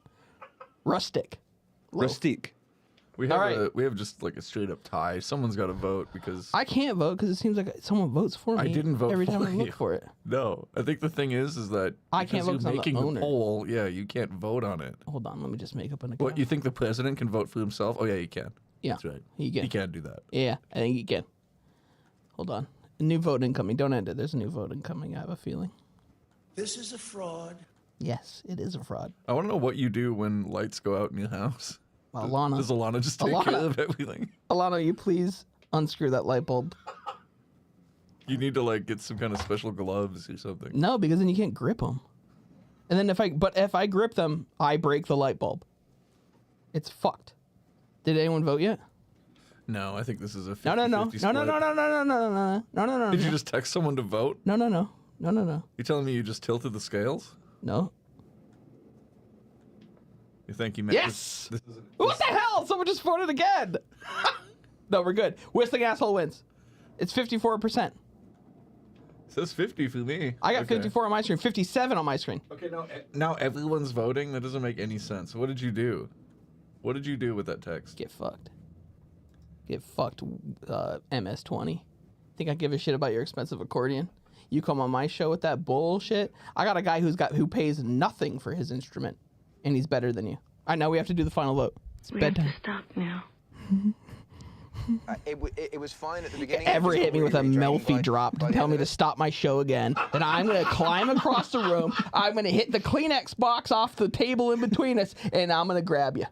Rustic. Rustique. We have just like a straight up tie. Someone's got to vote because I can't vote because it seems like someone votes for me. I didn't vote every for time I you. look for it. No, I think the thing is that I can't vote you're because I'm the making owner. the poll. Yeah, you can't vote on it. Hold on, let me just make up an account. What, you think the president can vote for himself? Oh yeah, he can. Yeah, That's right. He can. He can't do that. Yeah, I think he can. Hold on. A new vote incoming. Don't end it. There's a new vote incoming. I have a feeling. This is a fraud. Yes, it is a fraud. I want to know what you do when lights go out in your house. Alana. Does Alana just take care of everything? Alana, you please unscrew that light bulb. You need to like get some kind of special gloves or something. No, because then you can't grip them. And then if I grip them, I break the light bulb. It's fucked. Did anyone vote yet? No, I think this is a 50-50 No. Did you just text someone to vote? No. You telling me you just tilted the scales? No. You think you meant Yes! What the hell? Someone just voted again. No, we're good. Whistling asshole wins. It's 54%. It says 50 for me. I got 54 on my screen, 57 on my screen. Okay, now everyone's voting? That doesn't make any sense. What did you do? What did you do with that text? Get fucked. Get fucked, MS-20. Think I give a shit about your expensive accordion? You come on my show with that bullshit? I got a guy who pays nothing for his instrument, and he's better than you. I know we have to do the final vote. It's bedtime. have to stop now. It was fine at the beginning. Ever hit me with a Melfi drop to tell me to stop my show again, then I'm going to climb across the room, I'm going to hit the Kleenex box off the table in between us, and I'm going to grab you.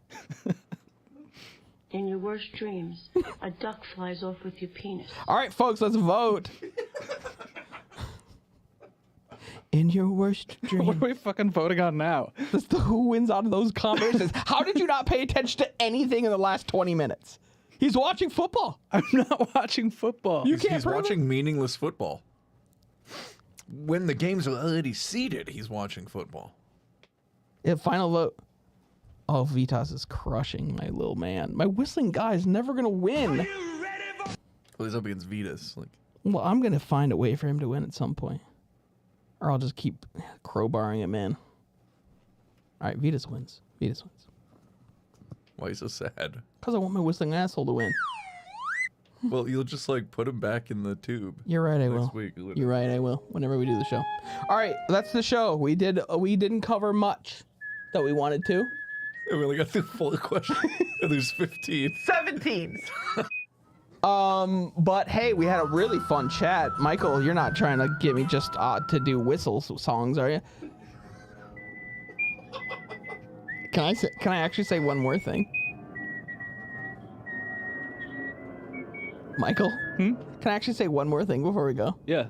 In your worst dreams, a duck flies off with your penis. All right, folks, let's vote. In your worst dream. What are we fucking voting on now? That's the who wins out of those conversations. How did you not pay attention to anything in the last 20 minutes? He's watching football. I'm not watching football. He's watching meaningless football. When the games are already seeded, he's watching football. Yeah, final vote. Oh, Vitas is crushing my little man. My whistling guy is never going to win. Well, he's up against Vitas. Well, I'm going to find a way for him to win at some point. Or I'll just keep crowbarring him in. All right, Vitas wins. Vitas wins. Why are you so sad? Because I want my whistling asshole to win. Well, you'll just put him back in the tube. You're right, I will. Next week. You're right, I will. Whenever we do the show. All right, that's the show. We didn't cover much that we wanted to. Yeah, we only got through 4 questions. And there's 15. 17. But hey, we had a really fun chat. Michael, you're not trying to get me just to do whistle songs, are you? Can I actually say one more thing? Michael? Can I actually say one more thing before we go? Yeah.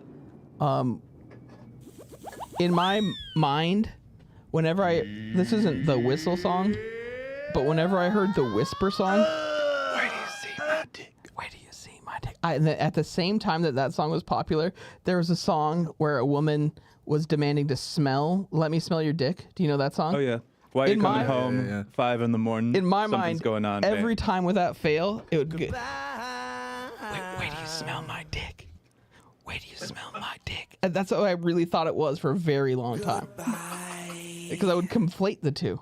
In my mind, whenever this isn't the whistle song, but whenever I heard the whisper song, where do you see my dick? Where do you see my dick? At the same time that song was popular, there was a song where a woman was demanding to let me smell your dick. Do you know that song? Oh yeah. Why are you In coming my- home 5 in the morning? In my Something's mind, going on. every man. time without fail, it would get. Wait do you smell my dick? Wait do you smell my dick? And that's what I really thought it was for a very long time. Because I would conflate the two.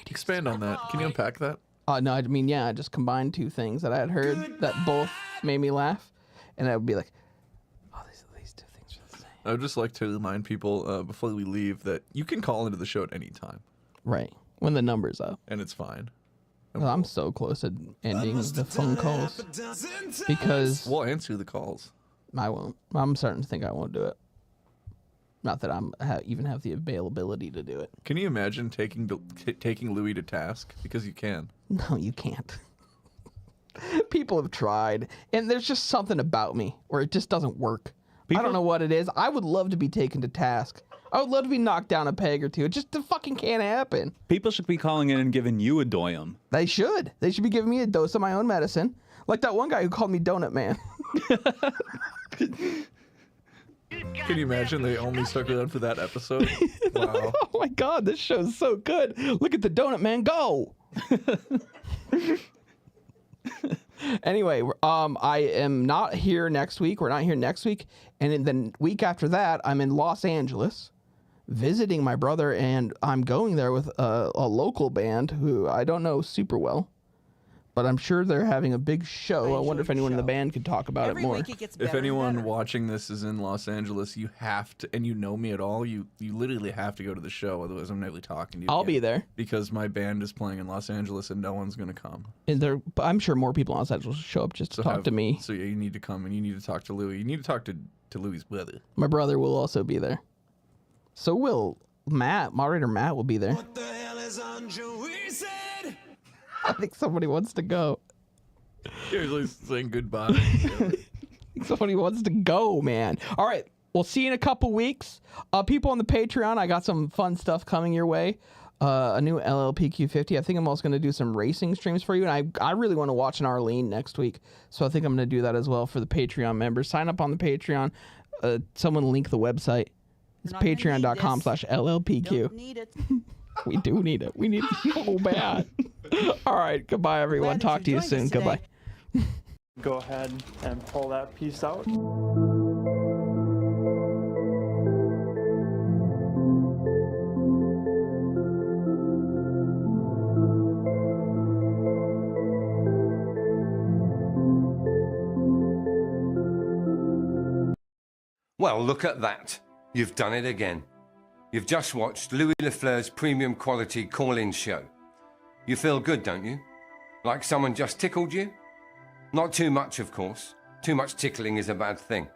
Expand on that. Can you unpack that? No, I mean, yeah, I just combined two things that I had heard that both made me laugh. And I would be like, oh, these two things are the same. I would just like to remind people before we leave that you can call into the show at any time. Right. When the number's up. And it's fine. Well, I'm so close to ending the phone calls. Because... We'll answer the calls. I won't. I'm starting to think I won't do it. Not that I'm even have the availability to do it. Can you imagine taking Louie to task? Because you can. No, you can't. People have tried, and there's just something about me where it just doesn't work. I don't know what it is. I would love to be taken to task. I would love to be knocked down a peg or two. It just fucking can't happen. People should be calling in and giving you a doyum. They should. They should be giving me a dose of my own medicine. Like that one guy who called me Donut Man. Can you imagine they only stuck around for that episode? Wow. Oh my god, this show's so good. Look at the Donut Man go. Anyway, I am not here next week. We're not here next week. And in the week after that, I'm in Los Angeles visiting my brother, and I'm going there with a local band who I don't know super well. But I'm sure they're having a big show. I wonder if anyone in the band could talk about it more. If anyone watching this is in Los Angeles, you have to, and you know me at all, you literally have to go to the show. Otherwise, I'm not really talking to you. I'll again. be there. Because my band is playing in Los Angeles and no one's going to come. And I'm sure more people in Los Angeles will show up just to talk to me. So yeah, you need to come and you need to talk to Louie. You need to talk to Louie's brother. My brother will also be there. So will Matt. Moderator Matt will be there. What the hell is on Joey said? I think somebody wants to go. You're like saying goodbye. I think somebody wants to go, man. All right. We'll see you in a couple weeks. People on the Patreon, I got some fun stuff coming your way. A new LLPQ 50. I think I'm also going to do some racing streams for you. And I really want to watch an Arlene next week. So I think I'm going to do that as well for the Patreon members. Sign up on the Patreon. Someone link the website. It's patreon.com/LLPQ. Need it. We do need it. We need it so bad. All right. Goodbye, everyone. Talk to you soon. Goodbye. Go ahead and pull that piece out. Well, look at that. You've done it again. You've just watched Louie LaFleur's premium quality call-in show. You feel good, don't you? Like someone just tickled you? Not too much, of course. Too much tickling is a bad thing.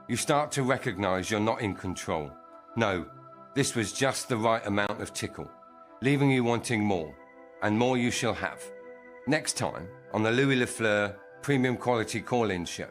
You start to recognize you're not in control. No, this was just the right amount of tickle, leaving you wanting more, and more you shall have. Next time on the Louie LaFleur premium quality call-in show.